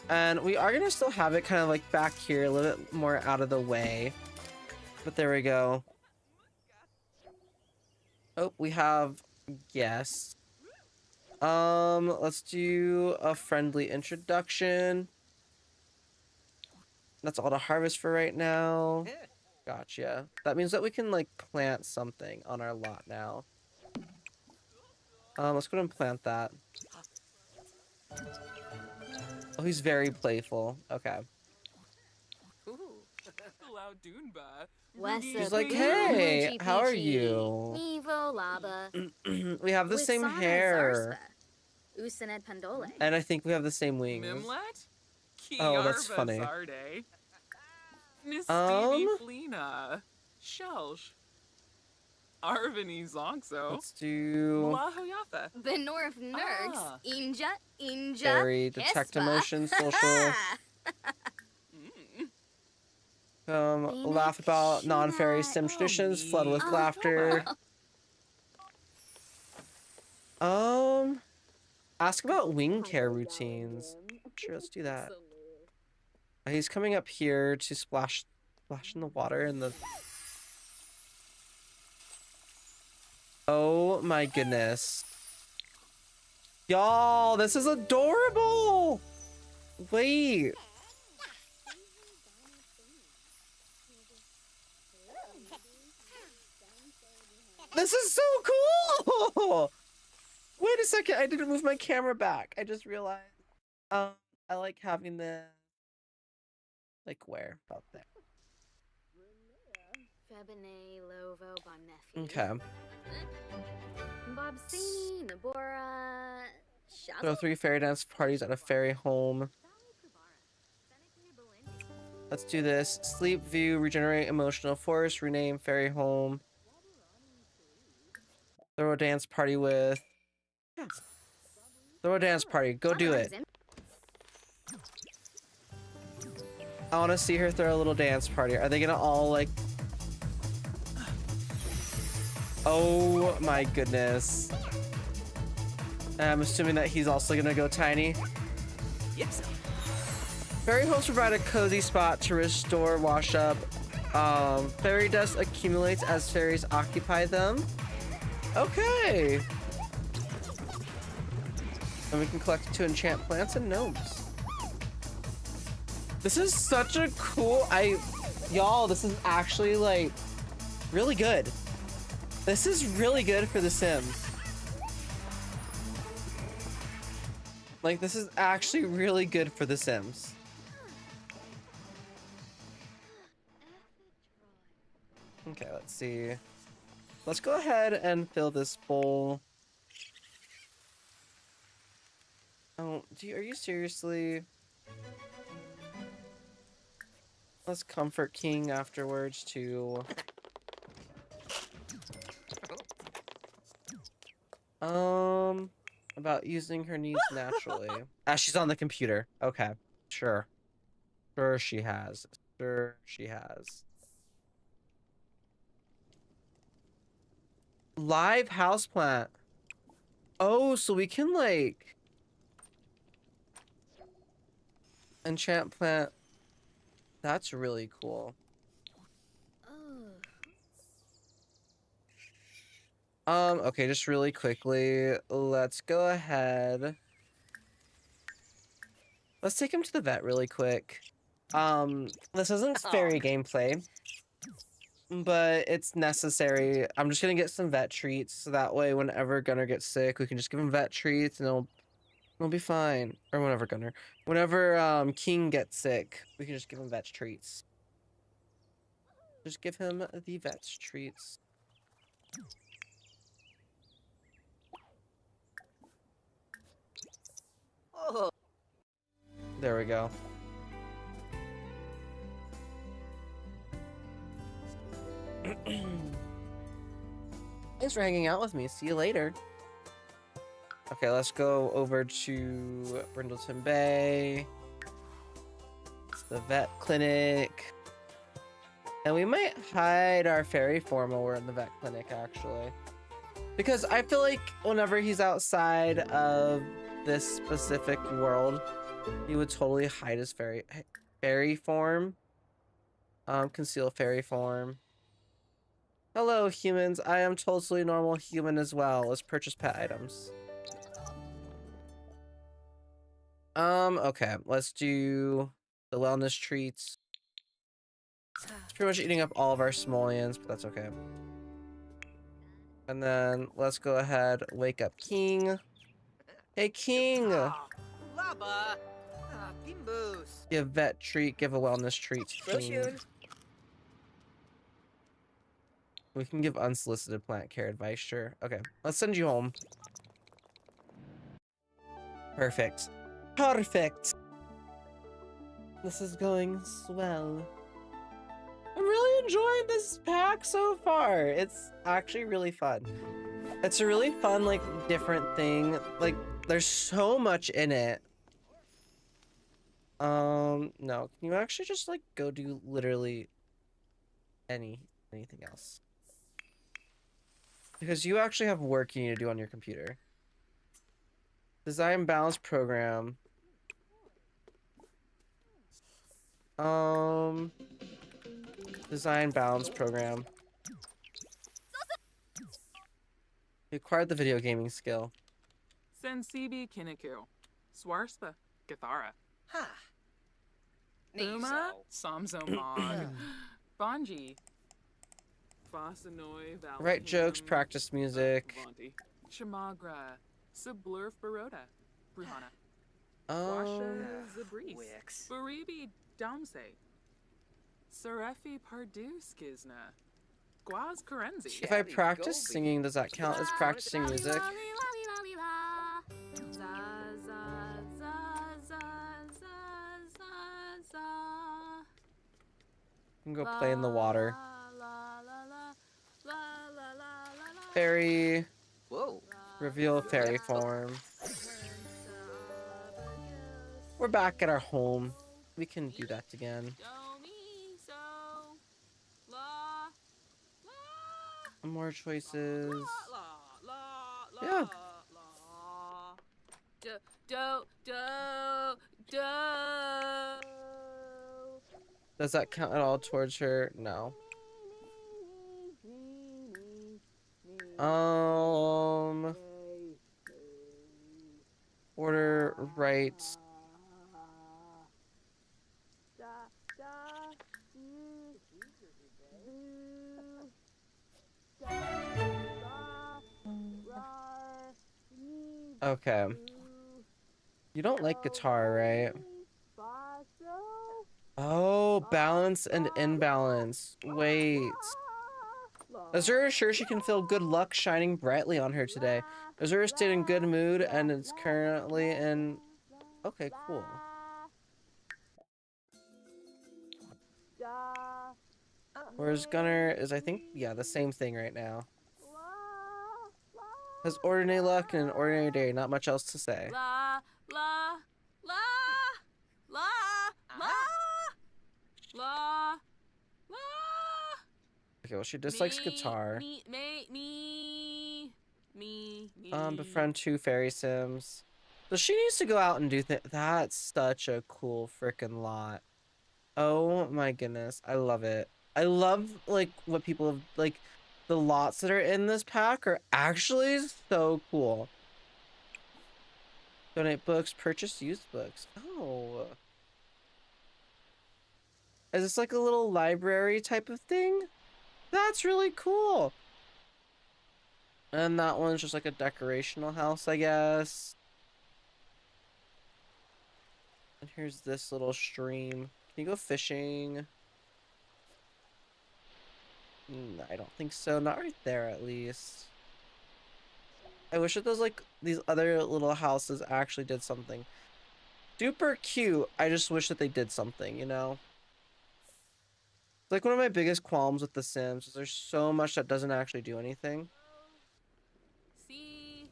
And we are gonna still have it kind of like back here, a little bit more out of the way. But there we go. Oh, we have guests. Let's do a friendly introduction. That's all to harvest for right now. Gotcha. That means that we can like plant something on our lot now. Let's go ahead and plant that. Oh, he's very playful. Okay. He's like, hey, how are you? We have the same hair. And I think we have the same wings. Oh, that's funny. Let's do Benorf Nergs, Inja, fairy, detect emotion, social. Laugh about non-fairy sim traditions, flood with laughter. Ask about wing care routines. Sure, let's do that. He's coming up here to splash in the water in the... Oh my goodness. Y'all, this is adorable! Wait. This is so cool! Wait a second, I didn't move my camera back. I just realized. I like having the... Like where? About there. Okay. Throw 3 fairy dance parties at a fairy home. Let's do this. Sleep, view, regenerate emotional force, rename fairy home. Throw a dance party with... Yeah. Throw a dance party. Go do it. I want to see her throw a little dance party. Are they gonna all like... Oh my goodness. I'm assuming that he's also gonna go tiny. Yes. Fairy homes provide a cozy spot to restore, wash up. Fairy dust accumulates as fairies occupy them. Okay. And we can collect it to enchant plants and gnomes. This is such a cool... Y'all, this is actually, like, really good. This is really good for The Sims. Like, this is actually really good for The Sims. Okay, let's see. Let's go ahead and fill this bowl. Oh, are you seriously... Let's comfort King afterwards too. About using her needs naturally. She's on the computer. Okay, sure. Sure she has. Sure she has. Live houseplant. Oh, so we can like... enchant plant. That's really cool. Okay, just really quickly, let's go ahead. Let's take him to the vet really quick. This isn't fairy gameplay, but it's necessary. I'm just gonna get some vet treats, so that way whenever Gunner gets sick, we can just give him vet treats and it'll be fine. Or whenever King gets sick, we can just give him vet treats. Just give him the vet treats. Oh. There we go. Thanks for hanging out with me. See you later. Okay, let's go over to Brindleton Bay. The vet clinic. And we might hide our fairy form while we're in the vet clinic, actually. Because I feel like whenever he's outside of this specific world, he would totally hide his fairy form. Conceal fairy form. Hello, humans. I am totally normal human as well. Let's purchase pet items. Okay. Let's do the wellness treats. It's pretty much eating up all of our simoleons, but that's okay. And then let's go ahead, wake up King. Hey, King! Ah, Laba. Ah, Bimbus. Give vet treat, give a wellness treat to King. Roshun. We can give unsolicited plant care advice, sure. Okay, let's send you home. Perfect. Perfect! This is going swell. I'm really enjoying this pack so far. It's actually really fun. It's a really fun, like, different thing. Like, there's so much in it. No. Can you actually just, like, go do literally anything else? Because you actually have work you need to do on your computer. Design balance program. Design balance program. You acquired the video gaming skill. Sensibi Kiniku. Swarspa. Gathara. Ha. Buma. Niso. Samzo Mog. Bonji. Fosanoi. Write jokes, practice music. Chamagra. Sublurf Baroda. Bruhana. Washa Zabris. Wix. Baribi Damse. Sarefi Pardu Skizna. Guaz Karenzi. If I practice singing, does that count as practicing music? You can go play in the water. Fairy. Whoa. Reveal fairy form. We're back at our home. We can do that again. More choices. Yeah. Does that count at all towards her? No. Order rights. Okay. You don't like guitar, right? Oh, balance and imbalance. Wait. Azura sure she can feel good luck shining brightly on her today. Azura stayed in good mood and is currently in... Okay, cool. Whereas Gunner is, I think, yeah, the same thing right now. Has ordinary luck and an ordinary day, not much else to say. Okay, well, she dislikes guitar. Befriend 2 fairy sims. So she needs to go out and do that's such a cool freaking lot. Oh my goodness, I love it. I love, like, what people have, like, the lots that are in this pack are actually so cool. Donate books, purchase used books. Oh. Is this like a little library type of thing? That's really cool. And that one's just like a decorational house, I guess. And here's this little stream. Can you go fishing? I don't think so. Not right there, at least. I wish that those, like, these other little houses actually did something. super cute. I just wish that they did something, you know? It's like one of my biggest qualms with The Sims is there's so much that doesn't actually do anything. See.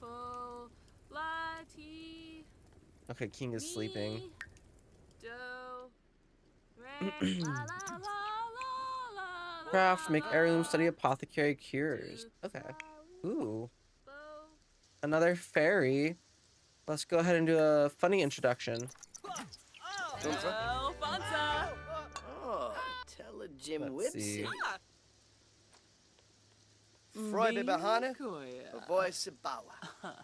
Full lati. Okay, King is sleeping. Do. Re. La la la la la. Craft, make heirloom, study apothecary cures. Okay. Ooh. Another fairy. Let's go ahead and do a funny introduction. Alfonso. Oh, intelligent Let's see. whipsy. Freud Bahana, Koya. a voice of Bawa. I'll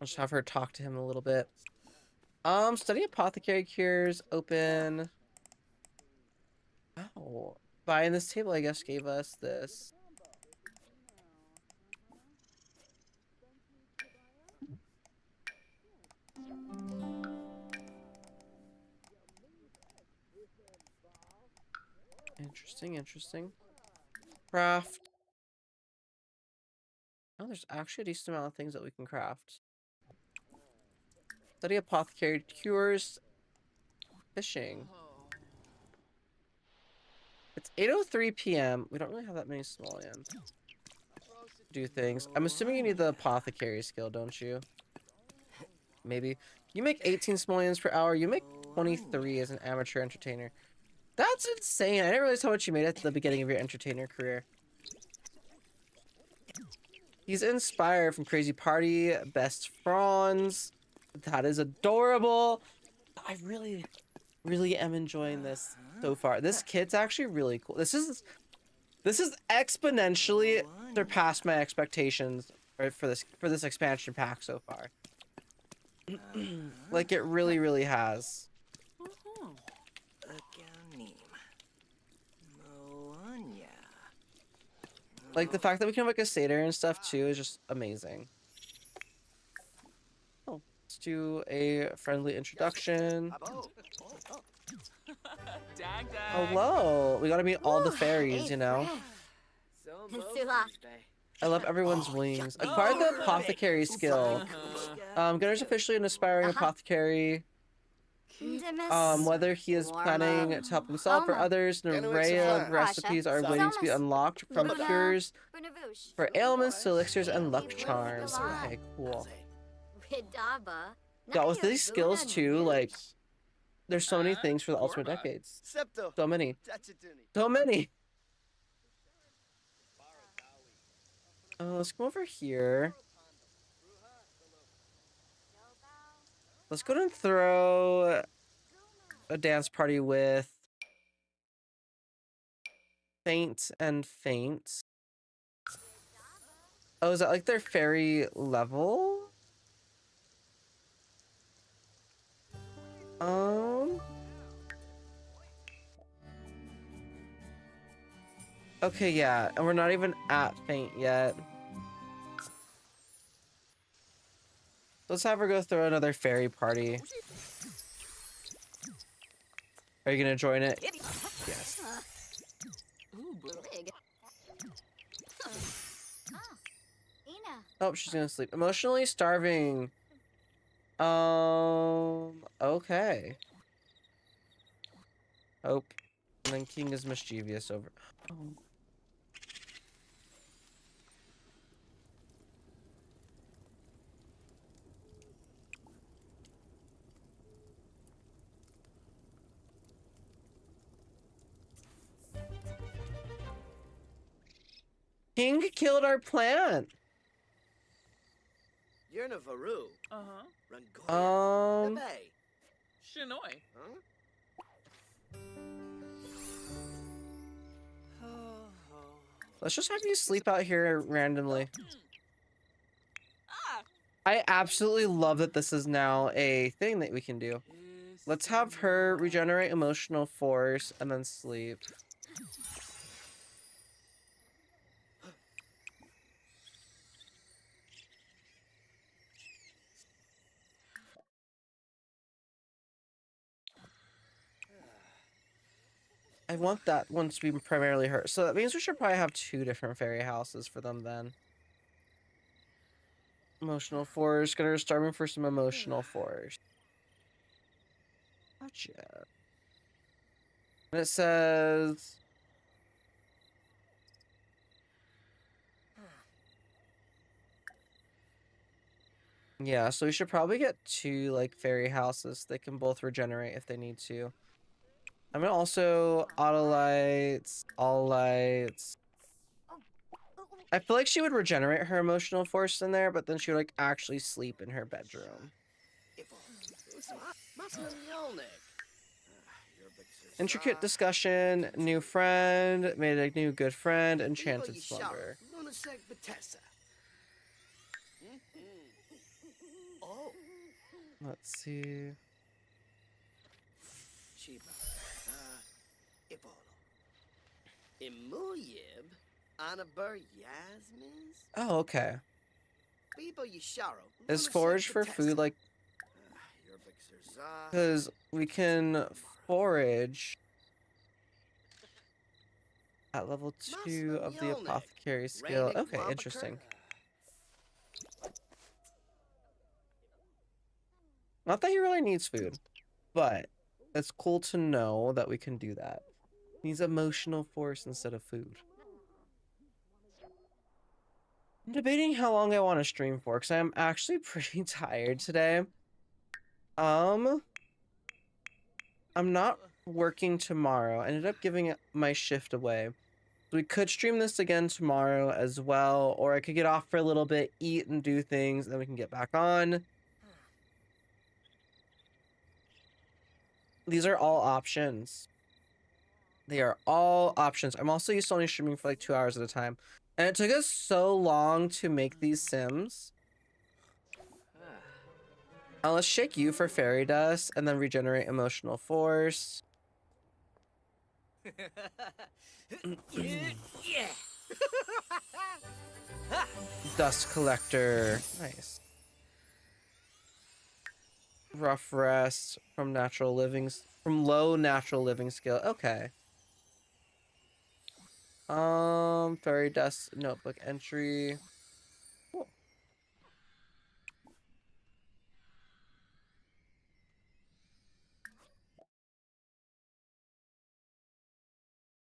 just have her talk to him a little bit. Study apothecary cures, open. Oh, buying this table, I guess, gave us this. Interesting, interesting. Craft. Oh, there's actually a decent amount of things that we can craft. Study apothecary cures. Fishing. It's 8:03 p.m. We don't really have that many simoleons. Do things. I'm assuming you need the apothecary skill, don't you? Maybe. You make 18 simoleons per hour. You make 23 as an amateur entertainer. That's insane. I didn't realize how much you made at the beginning of your entertainer career. He's inspired from Crazy Party, Best Franz. That is adorable. I really am enjoying this so far. This kit's actually really cool. This is exponentially surpassed my expectations, right, for this expansion pack so far. Like it really has. Like the fact that we can have like a satyr and stuff too is just amazing. Oh, let's do a friendly introduction. Hello, we gotta meet all the fairies, you know. I love everyone's wings. Acquire the apothecary skill. Gunner's officially an aspiring apothecary. Whether he is planning to help himself or others, an array of recipes are waiting to be unlocked, from cures for ailments to elixirs and luck charms. Okay, cool. Yeah, with these skills too, like, there's so many things for the ultimate decades. So many. So many. Let's go over here. Let's go ahead and throw a dance party with Faint and Faint. Oh, is that like their fairy level? Okay, yeah, and we're not even at Faint yet. Let's have her go throw another fairy party. Are you gonna join it? Yes. Oh, she's gonna sleep. Emotionally starving. Okay. Hope. And then King is mischievous over. Oh. King killed our plant. You're in a Varu. Uh-huh. Shinoi. Let's just have you sleep out here randomly. I absolutely love that this is now a thing that we can do. Let's have her regenerate emotional force and then sleep. I want that one to be primarily her. So that means we should probably have 2 different fairy houses for them then. Emotional force. Gonna starving for some emotional force. Gotcha. And it says... Yeah, so we should probably get 2, like, fairy houses. They can both regenerate if they need to. I'm gonna also auto lights, all lights. I feel like she would regenerate her emotional force in there, but then she would, like, actually sleep in her bedroom. Intricate discussion, new friend, made a new good friend, enchanted slumber. Let's see. Oh, okay. Is forage for food like... Because we can forage at level 2 of the apothecary skill. Okay, interesting. Not that he really needs food, but it's cool to know that we can do that. He needs emotional force instead of food. I'm debating how long I want to stream for, because I'm actually pretty tired today. I'm not working tomorrow. I ended up giving my shift away. So we could stream this again tomorrow as well, or I could get off for a little bit, eat and do things, and then we can get back on. These are all options. They are all options. I'm also used to only streaming for like 2 hours at a time. And it took us so long to make these sims. Let's shake you for fairy dust and then regenerate emotional force. Yeah. Dust collector. Nice. Rough rest from natural living, from low natural living skill. Okay. Fairy dust notebook entry. Cool.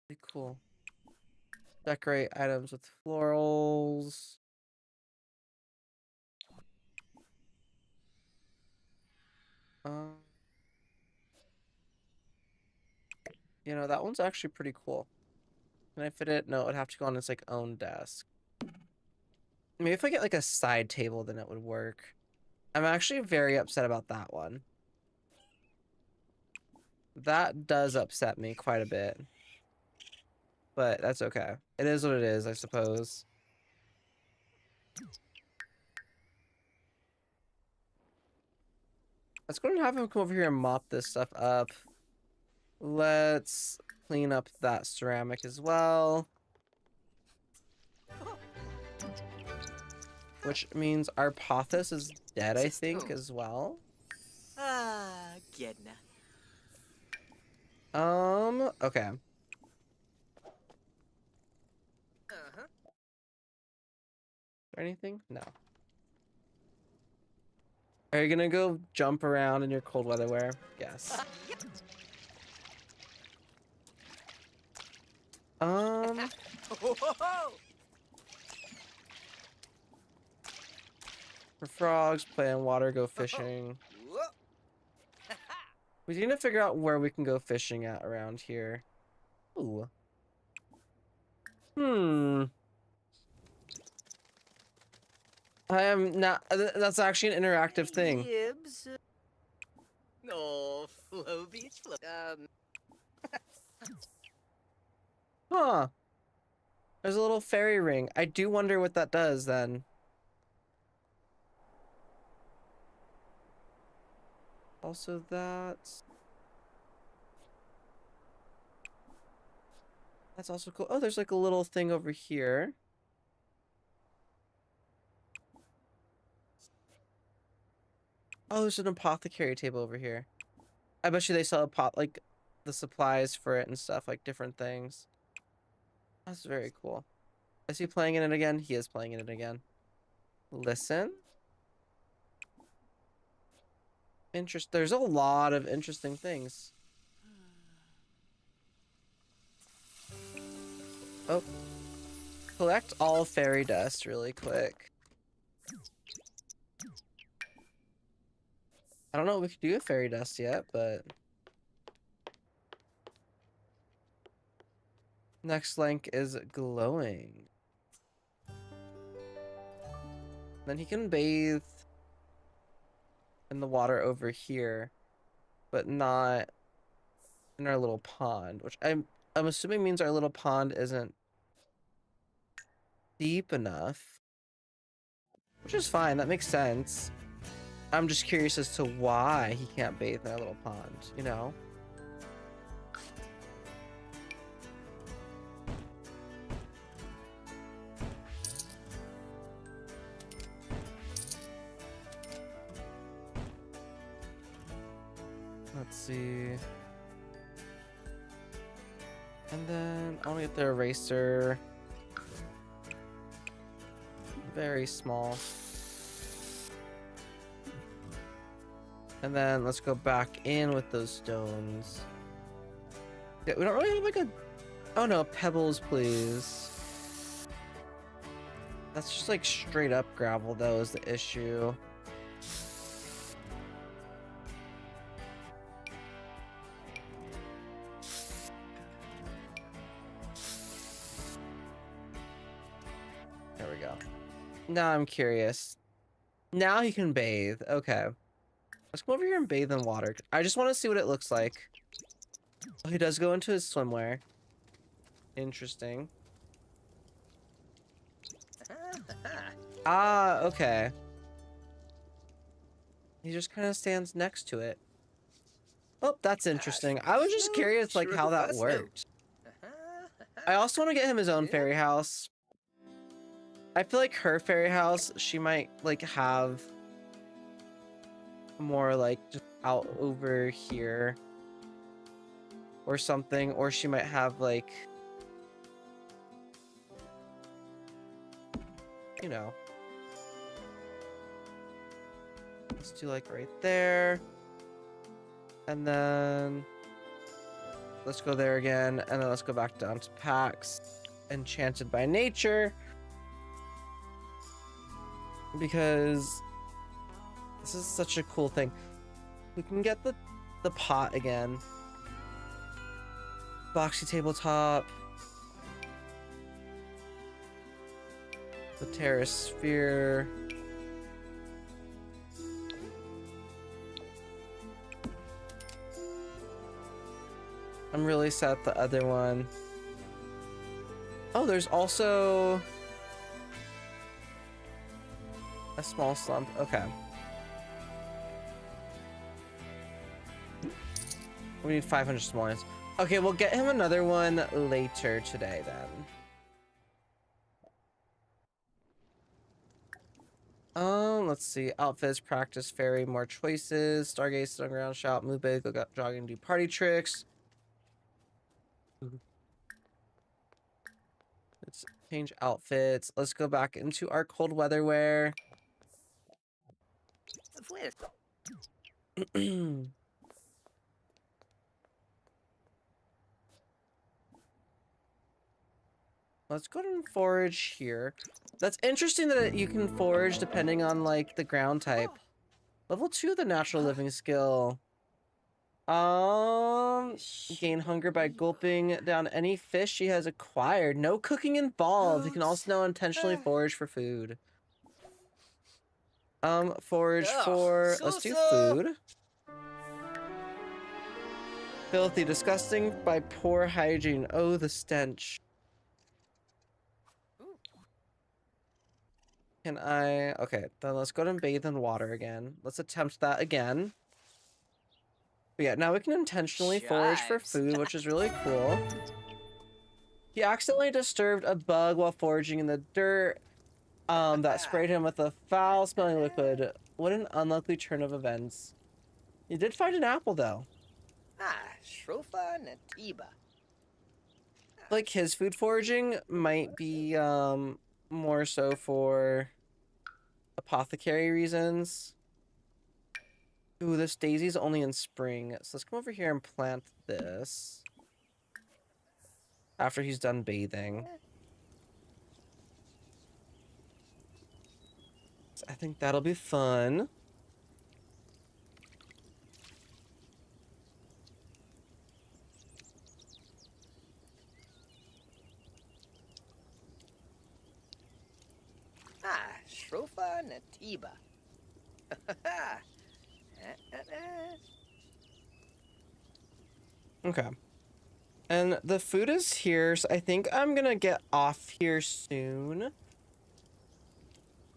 Pretty cool. Decorate items with florals. You know, that one's actually pretty cool. Can I fit it? No, it would have to go on its like own desk. Maybe if I get like a side table, then it would work. I'm actually very upset about that one. That does upset me quite a bit. But that's okay. It is what it is, I suppose. Let's go and have him come over here and mop this stuff up. Let's clean up that ceramic as well. Which means our Pothos is dead, I think, as well. Gedna. Okay. Anything? No. Are you gonna go jump around in your cold weather wear? Yes. For frogs, play in water, go fishing. We need to figure out where we can go fishing at around here. Ooh. I am not. That's actually an interactive thing. Yibs. No, flow beach. Huh. There's a little fairy ring. I do wonder what that does then. Also that's also cool. Oh, there's like a little thing over here. Oh, there's an apothecary table over here. I bet you they sell a pot like the supplies for it and stuff, like different things. That's very cool. Is he playing in it again? He is playing in it again. Listen. There's a lot of interesting things. Oh. Collect all fairy dust really quick. I don't know what we could do with fairy dust yet, but... Next link is glowing. Then he can bathe in the water over here, but not in our little pond, which I'm assuming means our little pond isn't deep enough, which is fine. That makes sense. I'm just curious as to why he can't bathe in our little pond, you know? Let's see. And then I want to get the eraser. Very small. And then let's go back in with those stones. Yeah, we don't really have like a... Oh no, pebbles, please. That's just like straight up gravel though is the issue. There we go. Now I'm curious. Now he can bathe. Okay. Let's go over here and bathe in water. I just want to see what it looks like. Oh, he does go into his swimwear. Interesting. Ah, okay. He just kind of stands next to it. Oh, that's interesting. I was just curious, like, how that worked. I also want to get him his own fairy house. I feel like her fairy house, she might, like, have more, like, just out over here. Or something. Or she might have, like... You know. Let's do, like, right there. And then... Let's go there again. And then let's go back down to Pax. Enchanted by nature. Because... This is such a cool thing. We can get the pot again. Boxy tabletop. The terrace sphere. I'm really sad at the other one. Oh, there's also a small slump. Okay. We need 500 simoleons. Okay, we'll get him another one later today then. Let's see. Outfits, practice, fairy, more choices, stargaze, underground, shout, move big, go jogging, do party tricks. Let's change outfits. Let's go back into our cold weather wear. Let's go and forage here. That's interesting that you can forage depending on, like, the ground type. Level 2 of the natural living skill. Gain hunger by gulping down any fish he has acquired. No cooking involved. He can also now intentionally forage for food. Forage for... Let's do food. Filthy, disgusting by poor hygiene. Oh, the stench. Can I... Okay, then let's go and bathe in water again. Let's attempt that again. But yeah, now we can intentionally forage for food, which is really cool. He accidentally disturbed a bug while foraging in the dirt. That sprayed him with a foul-smelling liquid. What an unlikely turn of events. He did find an apple, though. Shrofa Natiba. Like his food foraging might be more so for apothecary reasons. Ooh, this daisy's only in spring. So let's come over here and plant this after he's done bathing. So I think that'll be fun. Shrofa Natiba. Okay. And the food is here, so I think I'm gonna get off here soon.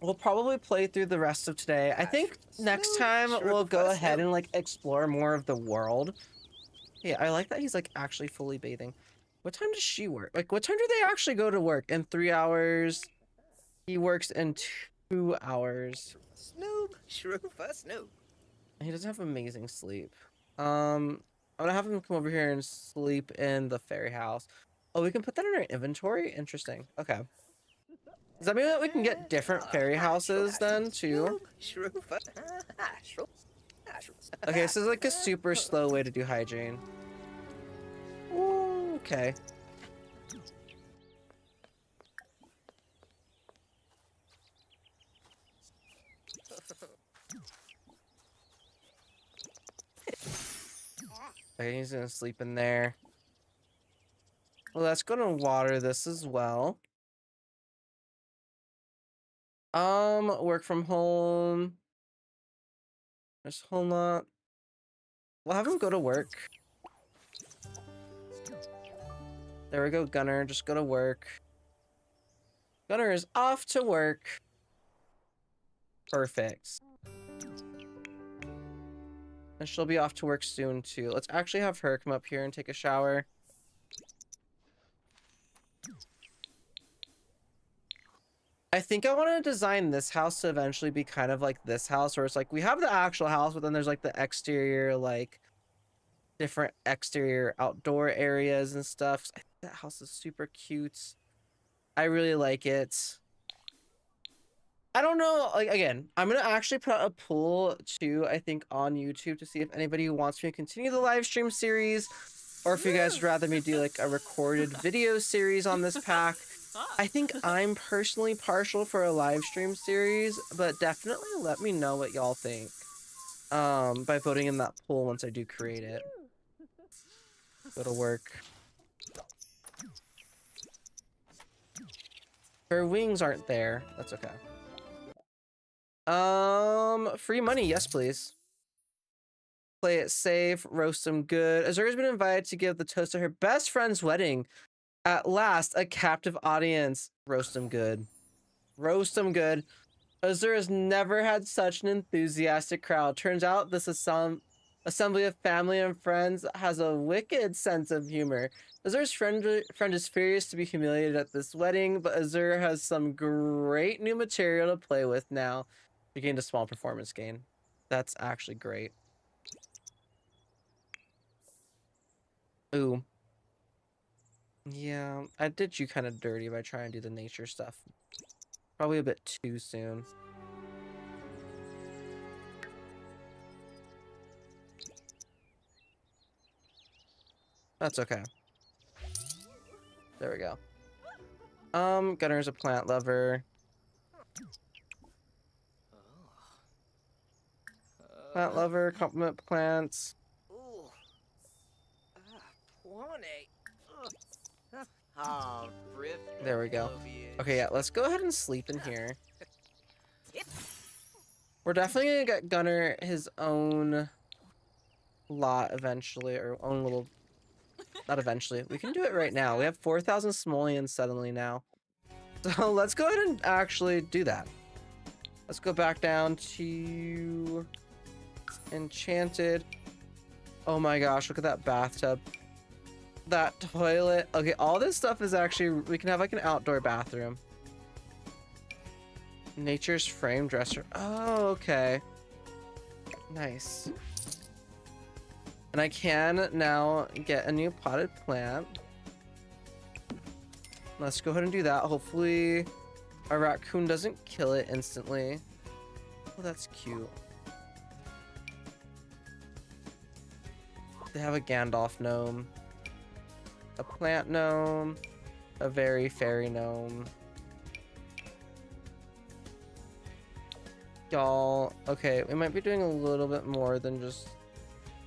We'll probably play through the rest of today. I think next time we'll go ahead and like explore more of the world. Yeah, I like that he's like actually fully bathing. What time does she work? Like, what time do they actually go to work? In 3 hours. He works in 2 hours. Snoop, Shrofa Snoop. He doesn't have amazing sleep. I'm gonna have him come over here and sleep in the fairy house. Oh, we can put that in our inventory? Interesting. Okay. Does that mean that we can get different fairy houses then, too? Okay, so it's like a super slow way to do hygiene. Ooh, okay. Okay, he's gonna sleep in there. Well, let's go to water this as well. Work from home. There's a whole lot. We'll have him go to work. There we go, Gunner. Just go to work. Gunner is off to work. Perfect. And she'll be off to work soon, too. Let's actually have her come up here and take a shower. I think I want to design this house to eventually be kind of like this house, where it's like we have the actual house, but then there's like the exterior, like different exterior outdoor areas and stuff. I think that house is super cute. I really like it. I don't know, like, again, I'm gonna actually put a poll too, I think, on YouTube to see if anybody wants me to continue the live stream series, or if you guys would rather me do like a recorded video series on this pack. I think I'm personally partial for a live stream series, but definitely let me know what y'all think by voting in that poll once I do create it. Go to work. Her wings aren't there. That's okay. Free money, yes please. Play it safe, roast them good. Azura's been invited to give the toast to her best friend's wedding. At last, a captive audience. Roast them good. Roast them good. Azura has never had such an enthusiastic crowd. Turns out this assembly of family and friends has a wicked sense of humor. Azura's friend is furious to be humiliated at this wedding, but Azura has some great new material to play with now. She gained a small performance gain. That's actually great. Ooh. Yeah, I did you kind of dirty by trying to do the nature stuff. Probably a bit too soon. That's okay. There we go. Gunner's a plant lover. Plant lover, compliment plants. There we go. Okay, yeah, let's go ahead and sleep in here. We're definitely gonna get Gunner his own lot eventually, or own little... Not eventually. We can do it right now. We have 4,000 simoleons suddenly now. So let's go ahead and actually do that. Let's go back down to Enchanted. Oh my gosh, look at that bathtub. That toilet. Okay, all this stuff is actually... We can have like an outdoor bathroom. Nature's frame dresser. Oh, okay. Nice. And I can now get a new potted plant. Let's go ahead and do that. Hopefully our raccoon doesn't kill it instantly. Oh, that's cute. They have a Gandalf gnome, a plant gnome, a very fairy gnome. Y'all, okay, we might be doing a little bit more than just,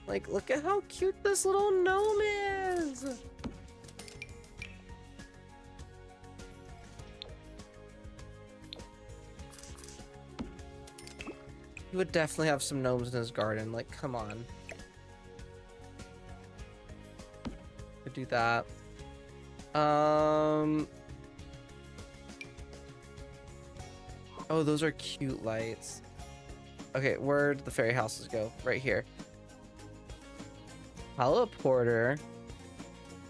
like, look at how cute this little gnome is. He would definitely have some gnomes in his garden, like, come on. Could do that. Oh, those are cute lights. Okay, where'd the fairy houses go? Right here. Teleporter.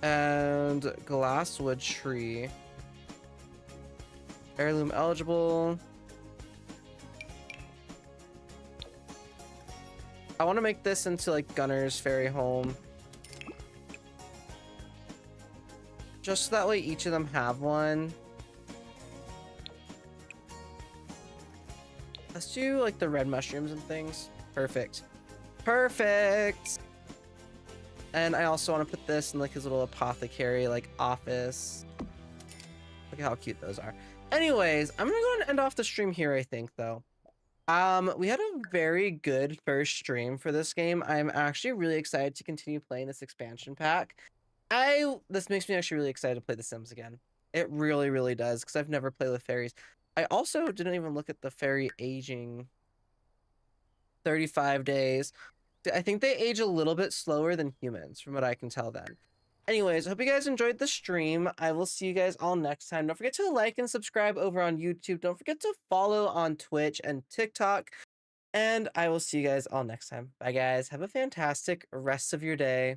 And glasswood tree. Heirloom eligible. I want to make this into like Gunner's fairy home. Just so that way each of them have one. Let's do like the red mushrooms and things. Perfect. Perfect. And I also want to put this in like his little apothecary like office. Look at how cute those are. Anyways, I'm gonna go and end off the stream here, I think, though. We had a very good first stream for this game. I'm actually really excited to continue playing this expansion pack. This makes me actually really excited to play The Sims again. It really, really does, because I've never played with fairies. I also didn't even look at the fairy aging. 35 days. I think they age a little bit slower than humans, from what I can tell then. Anyways, I hope you guys enjoyed the stream. I will see you guys all next time. Don't forget to like and subscribe over on YouTube. Don't forget to follow on Twitch and TikTok. And I will see you guys all next time. Bye, guys. Have a fantastic rest of your day.